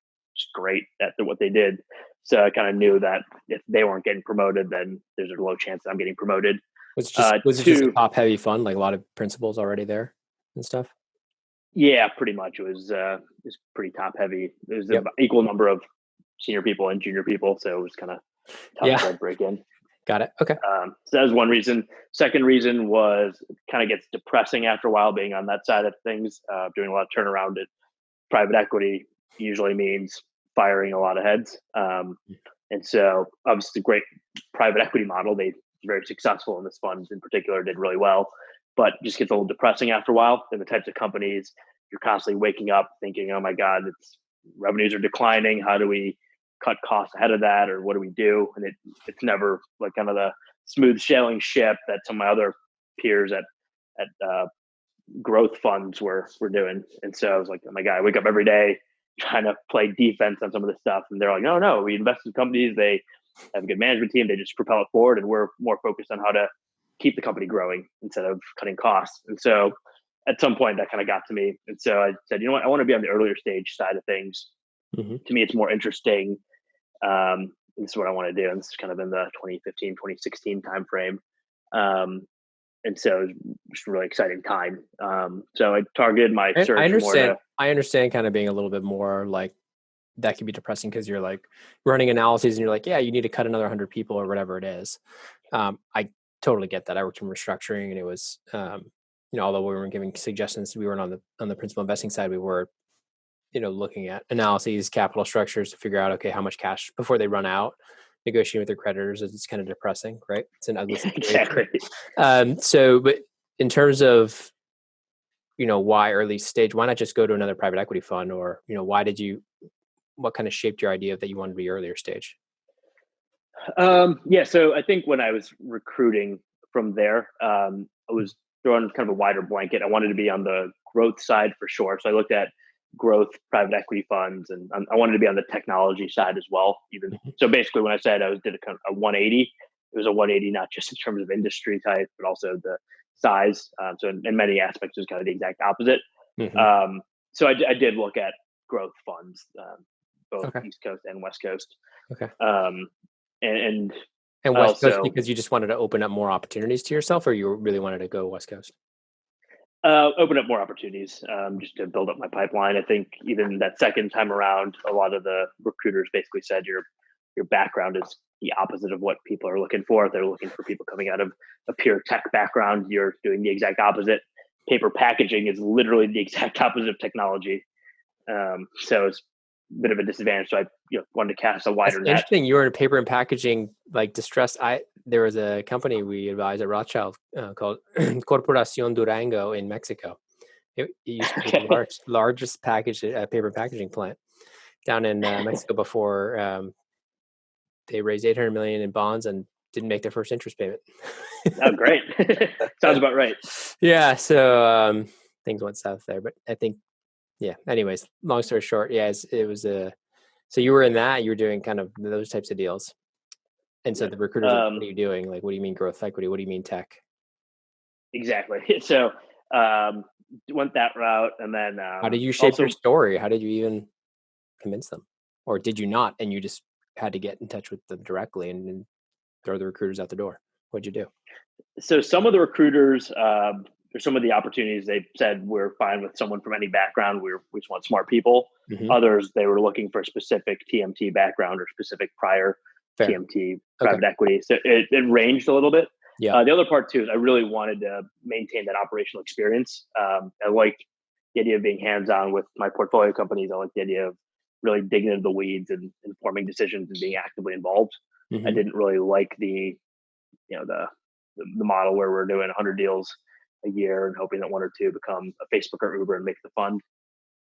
great at what they did. So I kind of knew that if they weren't getting promoted, then there's a low chance that I'm getting promoted. Was it just a Two, top heavy fund, like a lot of principals already there and stuff? yeah, pretty much. It was pretty top heavy. There's an Yep. equal number of senior people and junior people, so it was kind of tough Yeah. to break in. Got it. Okay. So that was one reason. Second reason was it kind of gets depressing after a while being on that side of things. Doing a lot of turnaround at private equity usually means firing a lot of heads. And so obviously great private equity model. They very successful in this fund in particular, did really well, but just gets a little depressing after a while. And the types of companies you're constantly waking up thinking, oh my God, it's revenues are declining. How do we cut costs ahead of that? Or what do we do? And it's never like kind of the smooth sailing ship that some of my other peers at growth funds were doing. And so I was like, oh my God, I wake up every day trying to play defense on some of this stuff. And they're like, no, we invest in companies. They have a good management team. They just propel it forward. And we're more focused on how to keep the company growing instead of cutting costs. And so at some point that kind of got to me. And so I said, you know what, I want to be on the earlier stage side of things. Hmm. To me, it's more interesting. This is what I want to do. And this is kind of in the 2015, 2016 timeframe. And so it was just a really exciting time. So I targeted my I search more understand. to, I understand kind of being a little bit more like that can be depressing because you're like running analyses and you're like, yeah, you need to cut another 100 people or whatever it is. I totally get that. I worked in restructuring and it was, although we weren't giving suggestions, we weren't on the principal investing side. We were, looking at analyses, capital structures to figure out, okay, how much cash before they run out, negotiating with their creditors. It's kind of depressing, right? It's an ugly situation. exactly. But in terms of, why early stage, why not just go to another private equity fund or, what kind of shaped your idea that you wanted to be earlier stage? Yeah. So I think when I was recruiting from there, I was throwing kind of a wider blanket. I wanted to be on the growth side for sure. So I looked at growth private equity funds, and I wanted to be on the technology side as well. Even Mhm. so, basically, when I said I did a kind of a 180, it was a 180 not just in terms of industry type, but also the size. So in many aspects, it was kind of the exact opposite. Mhm. Um, so I did look at growth funds, both Okay. East Coast and West Coast. Okay. Um, and And I West Coast also because you just wanted to open up more opportunities to yourself, or you really wanted to go West Coast? open up more opportunities, just to build up my pipeline. I think even that second time around, a lot of the recruiters basically said your background is the opposite of what people are looking for. They're looking for people coming out of a pure tech background. You're doing the exact opposite. Paper packaging is literally the exact opposite of technology. So it's bit of a disadvantage. So I wanted to cast a That's wider net. interesting. You were in paper and packaging, like distress. There was a company we advised at Rothschild called Corporación Durango in Mexico. It used to be the largest paper and packaging plant down in Mexico before they raised $800 million in bonds and didn't make their first interest payment. Oh, great! Sounds about right. Yeah, so things went south there, but I think, yeah. Anyways, long story short, yeah, it was a. So you were in that. You were doing kind of those types of deals, and so the recruiters, like, what are you doing? Like, what do you mean growth equity? What do you mean tech? Exactly. So went that route, and then How did you shape your story? How did you even convince them, or did you not? And you just had to get in touch with them directly and throw the recruiters out the door. What'd you do? So some of the recruiters, or some of the opportunities, they said we're fine with someone from any background. We just want smart people. Mm-hmm. Others, they were looking for a specific TMT background or specific prior TMT private equity. So it ranged a little bit. Yeah. The other part too is I really wanted to maintain that operational experience. I like the idea of being hands-on with my portfolio companies. I like the idea of really digging into the weeds and informing decisions and being actively involved. Mm-hmm. I didn't really like the model where we're doing 100 deals a year and hoping that one or two become a Facebook or Uber and make the fund.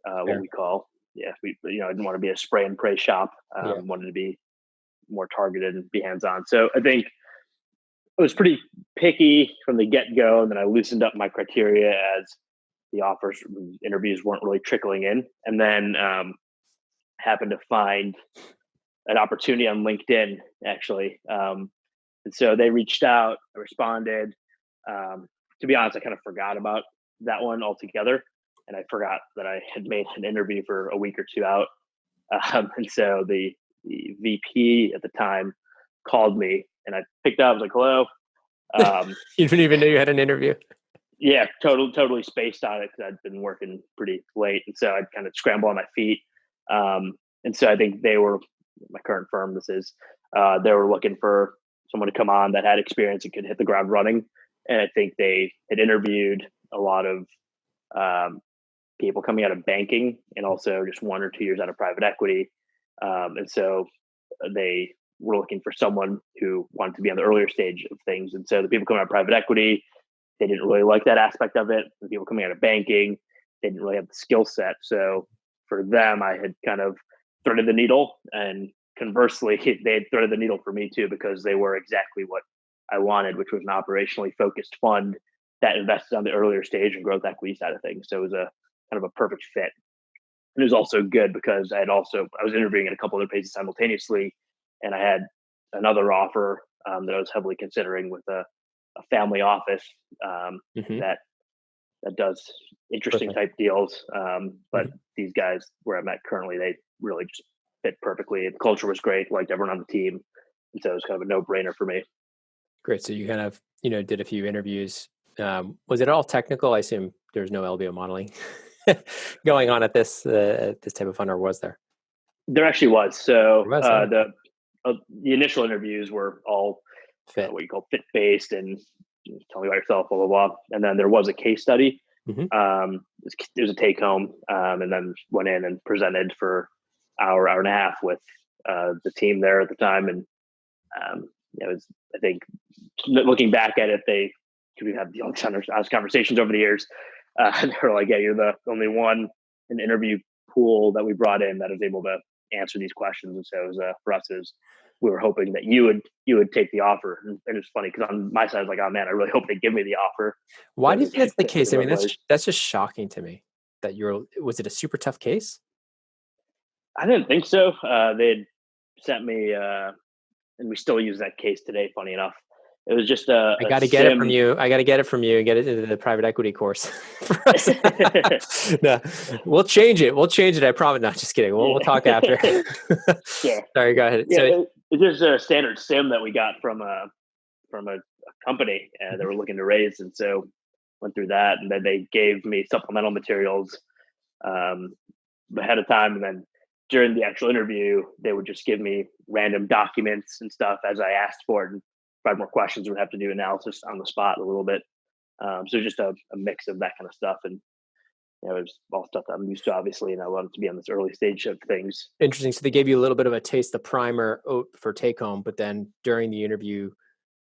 What we call, I didn't want to be a spray and pray shop. Wanted to be more targeted and be hands-on. So I think I was pretty picky from the get-go, and then I loosened up my criteria as the offers, interviews weren't really trickling in, and then happened to find an opportunity on LinkedIn, actually. And so they reached out, I responded. To be honest, I kind of forgot about that one altogether. And I forgot that I had made an interview for a week or two out. And so the VP at the time called me, and I picked up. I was like, hello. You didn't even know you had an interview? Yeah, totally spaced on it because I'd been working pretty late. And so I'd kind of scramble on my feet. And so I think they were, my current firm, they were looking for someone to come on that had experience and could hit the ground running. And I think they had interviewed a lot of people coming out of banking and also just 1 or 2 years out of private equity. And so they were looking for someone who wanted to be on the earlier stage of things. And so the people coming out of private equity, they didn't really like that aspect of it. The people coming out of banking, they didn't really have the skill set. So for them, I had kind of threaded the needle, and conversely, they had threaded the needle for me too, because they were exactly what I wanted, which was an operationally focused fund that invested on the earlier stage and growth equity side of things. So it was a kind of a perfect fit. And it was also good because I was interviewing at a couple other places simultaneously, and I had another offer that I was heavily considering with a family office that does interesting type deals. But these guys where I'm at currently, they really just fit perfectly. The culture was great, liked everyone on the team. And so it was kind of a no-brainer for me. Great. So you kind of, did a few interviews. Was it all technical? I assume there's no LBO modeling going on at this type of fund, or was there? There actually was. So the initial interviews were all what you call fit-based and tell me about yourself, blah, blah, blah. And then there was a case study. It was a take-home, and then went in and presented for hour and a half with the team there at the time. And it was, I think, looking back at it, we had the honest conversations over the years. They were like, yeah, you're the only one in the interview pool that we brought in that is able to answer these questions. And so it was, for us, we were hoping that you would take the offer. And it's funny because on my side, I was like, oh man, I really hope they give me the offer. Why do you think that's the case? I mean, that's just shocking to me that was it a super tough case? I didn't think so. They'd sent me, and we still use that case today, funny enough. It was just I got to get it from you. I got to get it from you and get it into the private equity course for us. No, we'll change it. I promise. Not just kidding. We'll talk after. Yeah. Sorry, go ahead. Yeah, so, it's just a standard sim that we got from a company that were looking to raise. And so went through that, and then they gave me supplemental materials ahead of time. And then during the actual interview, they would just give me random documents and stuff as I asked for it. And if I had more questions, would have to do analysis on the spot a little bit. So just a mix of that kind of stuff. And it was all stuff that I'm used to, obviously, and I wanted to be on this early stage of things. Interesting. So they gave you a little bit of a taste, the primer for take home, but then during the interview,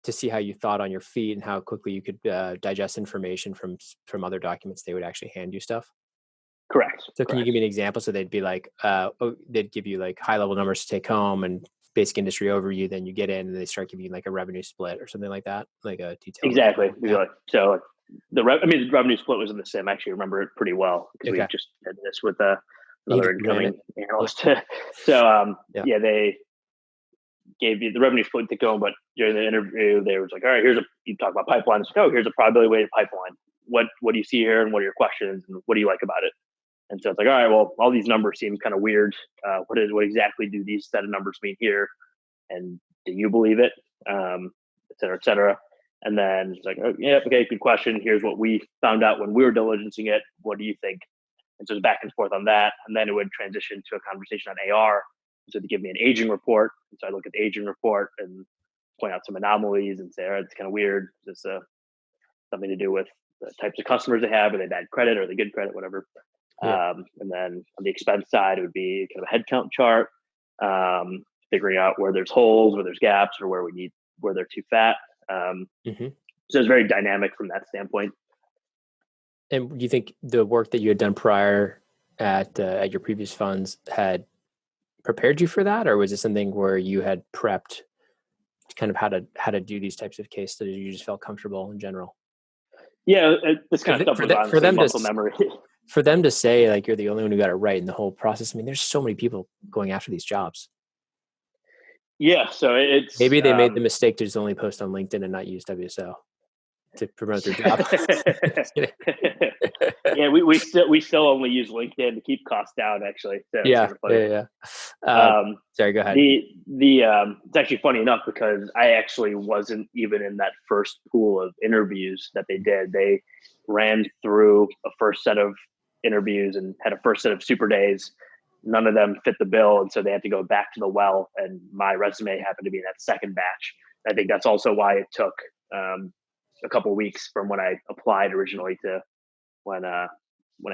to see how you thought on your feet and how quickly you could digest information from other documents, they would actually hand you stuff. Correct. So can you Correct. give me an example? So they'd be like, they'd give you like high level numbers to take home and basic industry overview. Then you get in and they start giving you like a revenue split or something like that, like a detailed. Exactly. Yeah. So the revenue split was in the sim. I actually remember it pretty well because we just had this with another incoming analyst. Yeah. So Yeah. they gave you the revenue split to go, but during the interview, they was like, all right, you talk about pipelines. Oh, here's a probability weighted pipeline. What do you see here, and what are your questions, and what do you like about it? And so it's like, all right, well, all these numbers seem kind of weird. What exactly do these set of numbers mean here? And do you believe it? Et cetera, et cetera. And then it's like, oh, yeah, okay, good question. Here's what we found out when we were diligencing it. What do you think? And so it's back and forth on that. And then it would transition to a conversation on AR. So to give me an aging report. And so I look at the aging report and point out some anomalies and say, all right, it's kind of weird. Is this something to do with the types of customers they have? Are they bad credit? Are they good credit? Whatever. Yeah. And then on the expense side, it would be kind of a headcount chart, figuring out where there's holes, where there's gaps, or where they're too fat. So it's very dynamic from that standpoint. And do you think the work that you had done prior at your previous funds had prepared you for that, or was it something where you had prepped kind of how to do these types of case studies? You just felt comfortable in general. Yeah, this kind of stuff was honestly muscle memory. For them to say like you're the only one who got it right in the whole process, I mean, there's so many people going after these jobs. Yeah, so it's maybe they made the mistake to just only post on LinkedIn and not use WSO to promote their job. Yeah, we still only use LinkedIn to keep costs down, actually. So yeah. Sorry, go ahead. It's actually funny enough because I actually wasn't even in that first pool of interviews that they did. They ran through a first set of interviews and had a first set of super days. None of them fit the bill, and so they had to go back to the well. And my resume happened to be in that second batch. I think that's also why it took a couple of weeks from when I applied originally to when I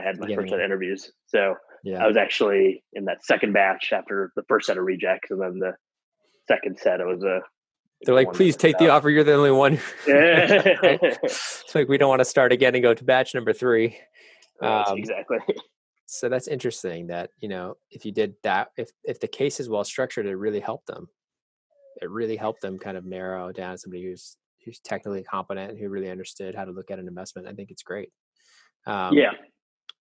had my first set of interviews. So I was actually in that second batch after the first set of rejects, and then the second set it was they're like, please take the offer. You're the only one. Right? It's like we don't want to start again and go to batch number 3. Exactly. So that's interesting that, if you did that, if the case is well structured, it really helped them. It really helped them kind of narrow down somebody who's technically competent and who really understood how to look at an investment. I think it's great.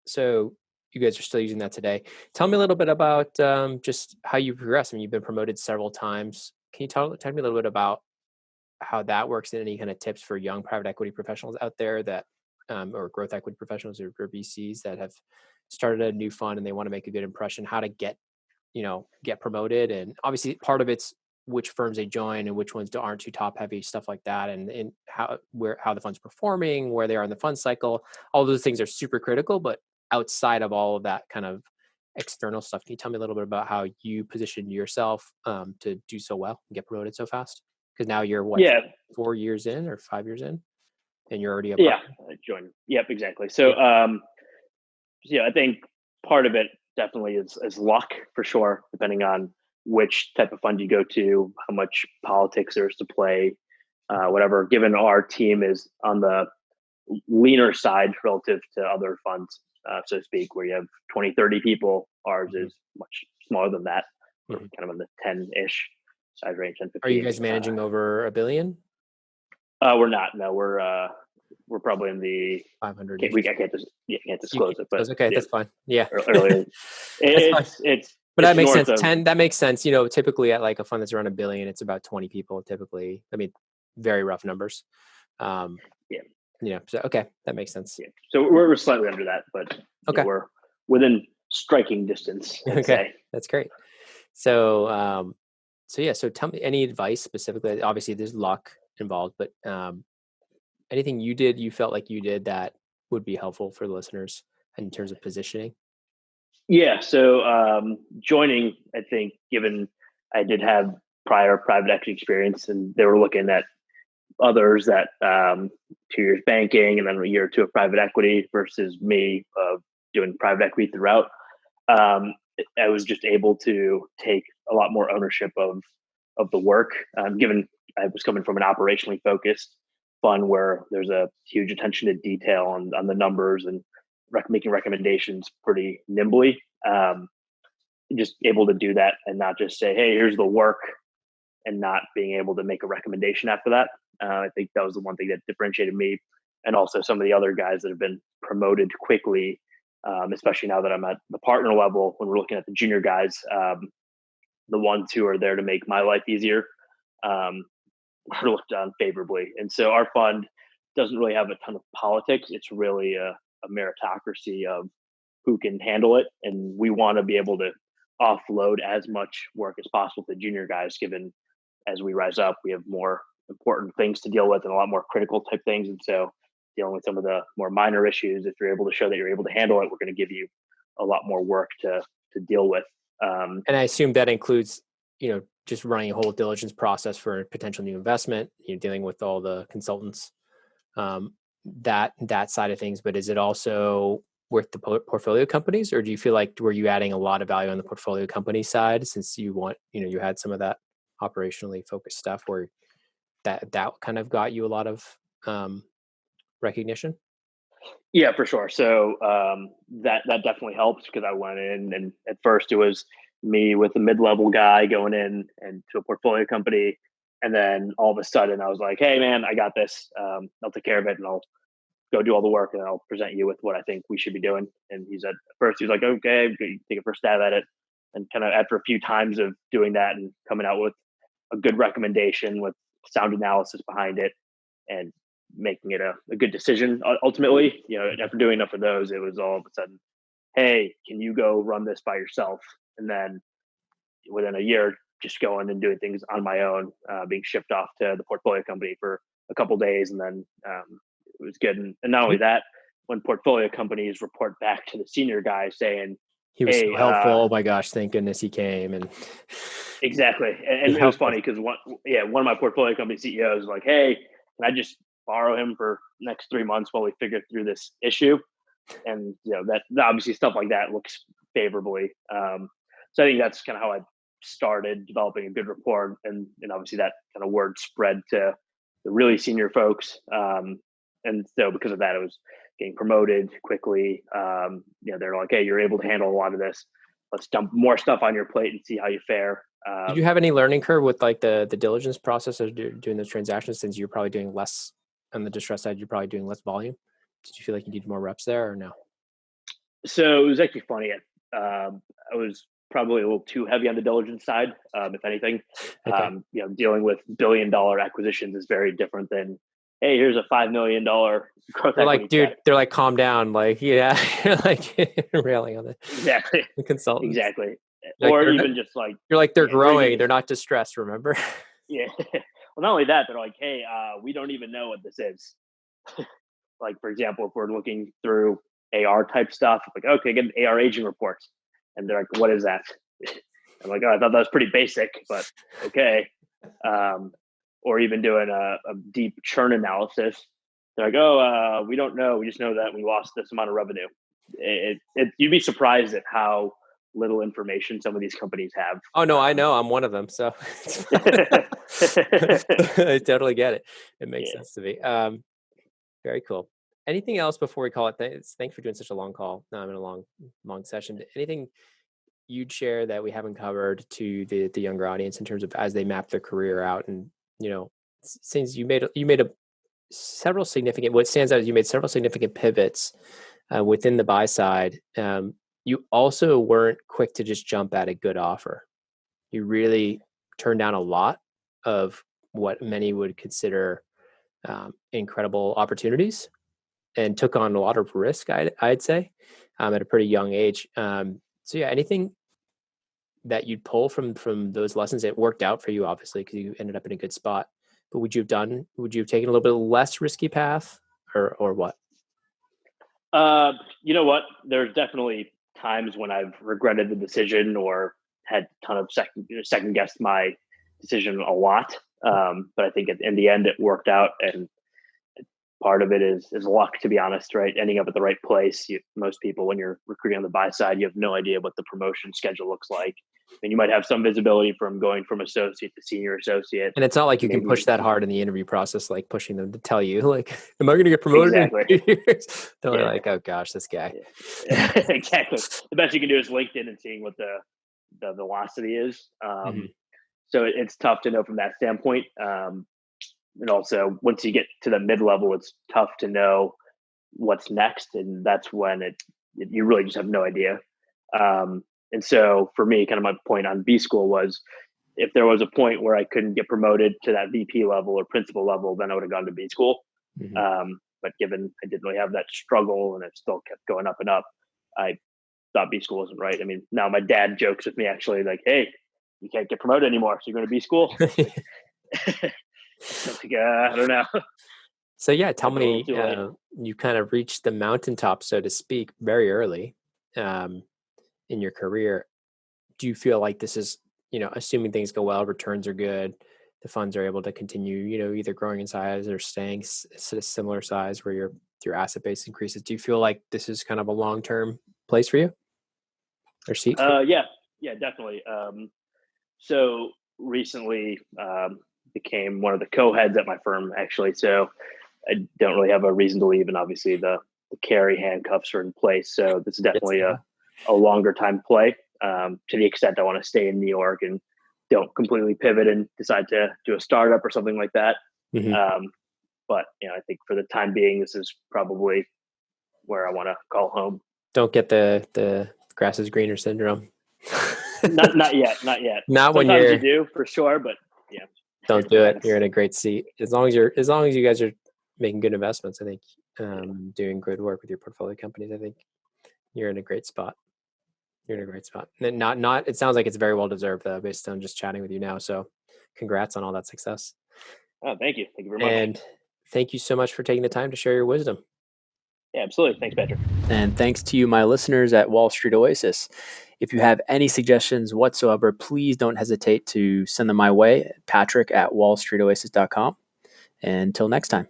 So you guys are still using that today. Tell me a little bit about just how you progress. I mean, you've been promoted several times. Can you tell me a little bit about how that works and any kind of tips for young private equity professionals out there that, or growth equity professionals or VCs that have started a new fund and they want to make a good impression, how to get promoted? And obviously part of it's which firms they join and which ones aren't too top heavy, stuff like that. And how the fund's performing, where they are in the fund cycle. All those things are super critical, but outside of all of that kind of external stuff, can you tell me a little bit about how you positioned yourself to do so well and get promoted so fast? Because now you're 4 years in or 5 years in, and you're already I joined. Yep, exactly. So I think part of it definitely is luck for sure, depending on which type of fund you go to, how much politics there is to play, whatever. Given our team is on the leaner side relative to other funds, so to speak, where you have 20, 30 people, ours is much smaller than that. We're kind of in the 10-ish size range. 10, 15. Are you guys managing over $1 billion? We're not. No, we're probably in the 500. I can't disclose it, but okay, that's fine. Yeah, earlier. But that makes sense. 10. That makes sense. Typically at like a fund that's around $1 billion, it's about 20 people. Typically, I mean, very rough numbers. So okay, that makes sense. Yeah. So we're slightly under that, but we're within striking distance. I'd say. That's great. So so tell me any advice specifically. Obviously, there's luck involved, but anything you felt like you did that would be helpful for the listeners in terms of positioning? Yeah. So joining, I think, given I did have prior private equity experience, and they were looking at others that 2 years banking and then a year or two of private equity versus me of doing private equity throughout. I was just able to take a lot more ownership of the work, given I was coming from an operationally focused fund where there's a huge attention to detail on the numbers and making recommendations pretty nimbly. Just able to do that and not just say, "Hey, here's the work," and not being able to make a recommendation after that. I think that was the one thing that differentiated me, and also some of the other guys that have been promoted quickly, especially now that I'm at the partner level. When we're looking at the junior guys, the ones who are there to make my life easier, um, are looked on favorably. And so our fund doesn't really have a ton of politics. It's really a meritocracy of who can handle it, and we want to be able to offload as much work as possible to junior guys, given as we rise up, we have more important things to deal with and a lot more critical type things. And so dealing with some of the more minor issues, if you're able to show that you're able to handle it, we're going to give you a lot more work to deal with. And I assume that includes, just running a whole diligence process for potential new investment, dealing with all the consultants, that side of things. But is it also with the portfolio companies, or do you feel like, were you adding a lot of value on the portfolio company side, since you had some of that operationally focused stuff where that kind of got you a lot of recognition? Yeah, for sure. So that definitely helped because I went in, and at first it was me with a mid-level guy going in and to a portfolio company, and then all of a sudden I was like, "Hey, man, I got this. I'll take care of it, and I'll go do all the work, and I'll present you with what I think we should be doing." And he said, first he was like, "Okay, take a first stab at it," and kind of after a few times of doing that and coming out with a good recommendation with sound analysis behind it, and making it a good decision. Ultimately, after doing enough of those, it was all of a sudden, "Hey, can you go run this by yourself?" And then within a year, just going and doing things on my own, being shipped off to the portfolio company for a couple days, and then it was good. And not only that, when portfolio companies report back to the senior guy saying, He was "Hey, so helpful. Oh my gosh, thank goodness he came." And exactly. And it was funny because one of my portfolio company CEOs was like, "Hey, can I just borrow him for next 3 months while we figure through this issue?" And that obviously stuff like that looks favorably. So I think that's kind of how I started developing a good rapport, and obviously that kind of word spread to the really senior folks. And so because of that, it was getting promoted quickly. They're like, "Hey, you're able to handle a lot of this. Let's dump more stuff on your plate and see how you fare." Did you have any learning curve with like the diligence process of doing those transactions, since you're probably doing less on the distress side, you're probably doing less volume? Did you feel like you needed more reps there, or no? So it was actually funny. I was probably a little too heavy on the diligence side, if anything. Okay. Dealing with $1 billion acquisitions is very different than, "Hey, here's a $5 million growth They're equity like, dude, check." they're like, calm down. Like, yeah, you're like railing on Exactly, the consultants. exactly. Like, Or even just like, you're like, they're or even growing. They're just, not distressed, remember? yeah. Well, not only that, they're like, "Hey, we don't even know what this is." Like, for example, if we're looking through AR type stuff, like, "Okay, get an AR aging reports," and they're like, "What is that?" I'm like, "Oh, I thought that was pretty basic, but okay." Um, or even doing a deep churn analysis. They're like, "Oh, we don't know. We just know that we lost this amount of revenue." You'd be surprised at how little information some of these companies have. Oh no, I know. I'm one of them. So I totally get it. It makes Yeah. sense to me. Very cool. Anything else before we call it? Thanks for doing such a long call. No, I'm in a long session. Anything you'd share that we haven't covered to the younger audience in terms of as they map their career out? And since you made several significant, what stands out is you made several significant pivots within the buy side. You also weren't quick to just jump at a good offer. You really turned down a lot of what many would consider incredible opportunities, and took on a lot of risk, I'd say, at a pretty young age. So yeah, anything that you'd pull from those lessons? It worked out for you, obviously, because you ended up in a good spot. But would you have taken a little bit less risky path, or what? You know what? There's definitely times when I've regretted the decision or had kind of second guessed my decision a lot. But I think in the end it worked out, and part of it is luck, to be honest, right? Ending up at the right place. Most people, when you're recruiting on the buy side, you have no idea what the promotion schedule looks like. And you might have some visibility from going from associate to senior associate. And it's not like you can push that hard in the interview process, like pushing them to tell you, like, am I going to get promoted Exactly. in 2 years? They're like, oh gosh, this guy. Yeah. Exactly. The best you can do is LinkedIn and seeing what the velocity is. So it's tough to know from that standpoint. And also, once you get to the mid-level, it's tough to know what's next, and that's when you really just have no idea. And so for me, kind of my point on B school was, if there was a point where I couldn't get promoted to that VP level or principal level, then I would have gone to B school. But given I didn't really have that struggle and it still kept going up and up, I thought B school wasn't right. I mean, now my dad jokes with me actually, like, hey, you can't get promoted anymore, so you're going to B school. Like, I don't know. So yeah, tell me, you kind of reached the mountaintop, so to speak, very early in your career. Do you feel like this is, assuming things go well, returns are good, the funds are able to continue, either growing in size or staying at a similar size where your asset base increases? Do you feel like this is kind of a long-term place for you or seat? Yeah, definitely. So recently became one of the co-heads at my firm, actually. So I don't really have a reason to leave, and obviously the carry handcuffs are in place. So this is definitely a longer time play, to the extent I want to stay in New York and don't completely pivot and decide to do a startup or something like that. But I think for the time being, this is probably where I want to call home. Don't get the grass is greener syndrome. Not yet. Not Sometimes when you do, for sure, but yeah. Don't do it. You're in a great seat. As long as you guys are making good investments, I think, doing good work with your portfolio companies, I think you're in a great spot. And it sounds like it's very well deserved, based on just chatting with you now. So congrats on all that success. Oh, thank you. Thank you very much. And thank you so much for taking the time to share your wisdom. Yeah, absolutely. Thanks, Patrick. And thanks to you, my listeners at Wall Street Oasis. If you have any suggestions whatsoever, please don't hesitate to send them my way, patrick@wallstreetoasis.com. And until next time.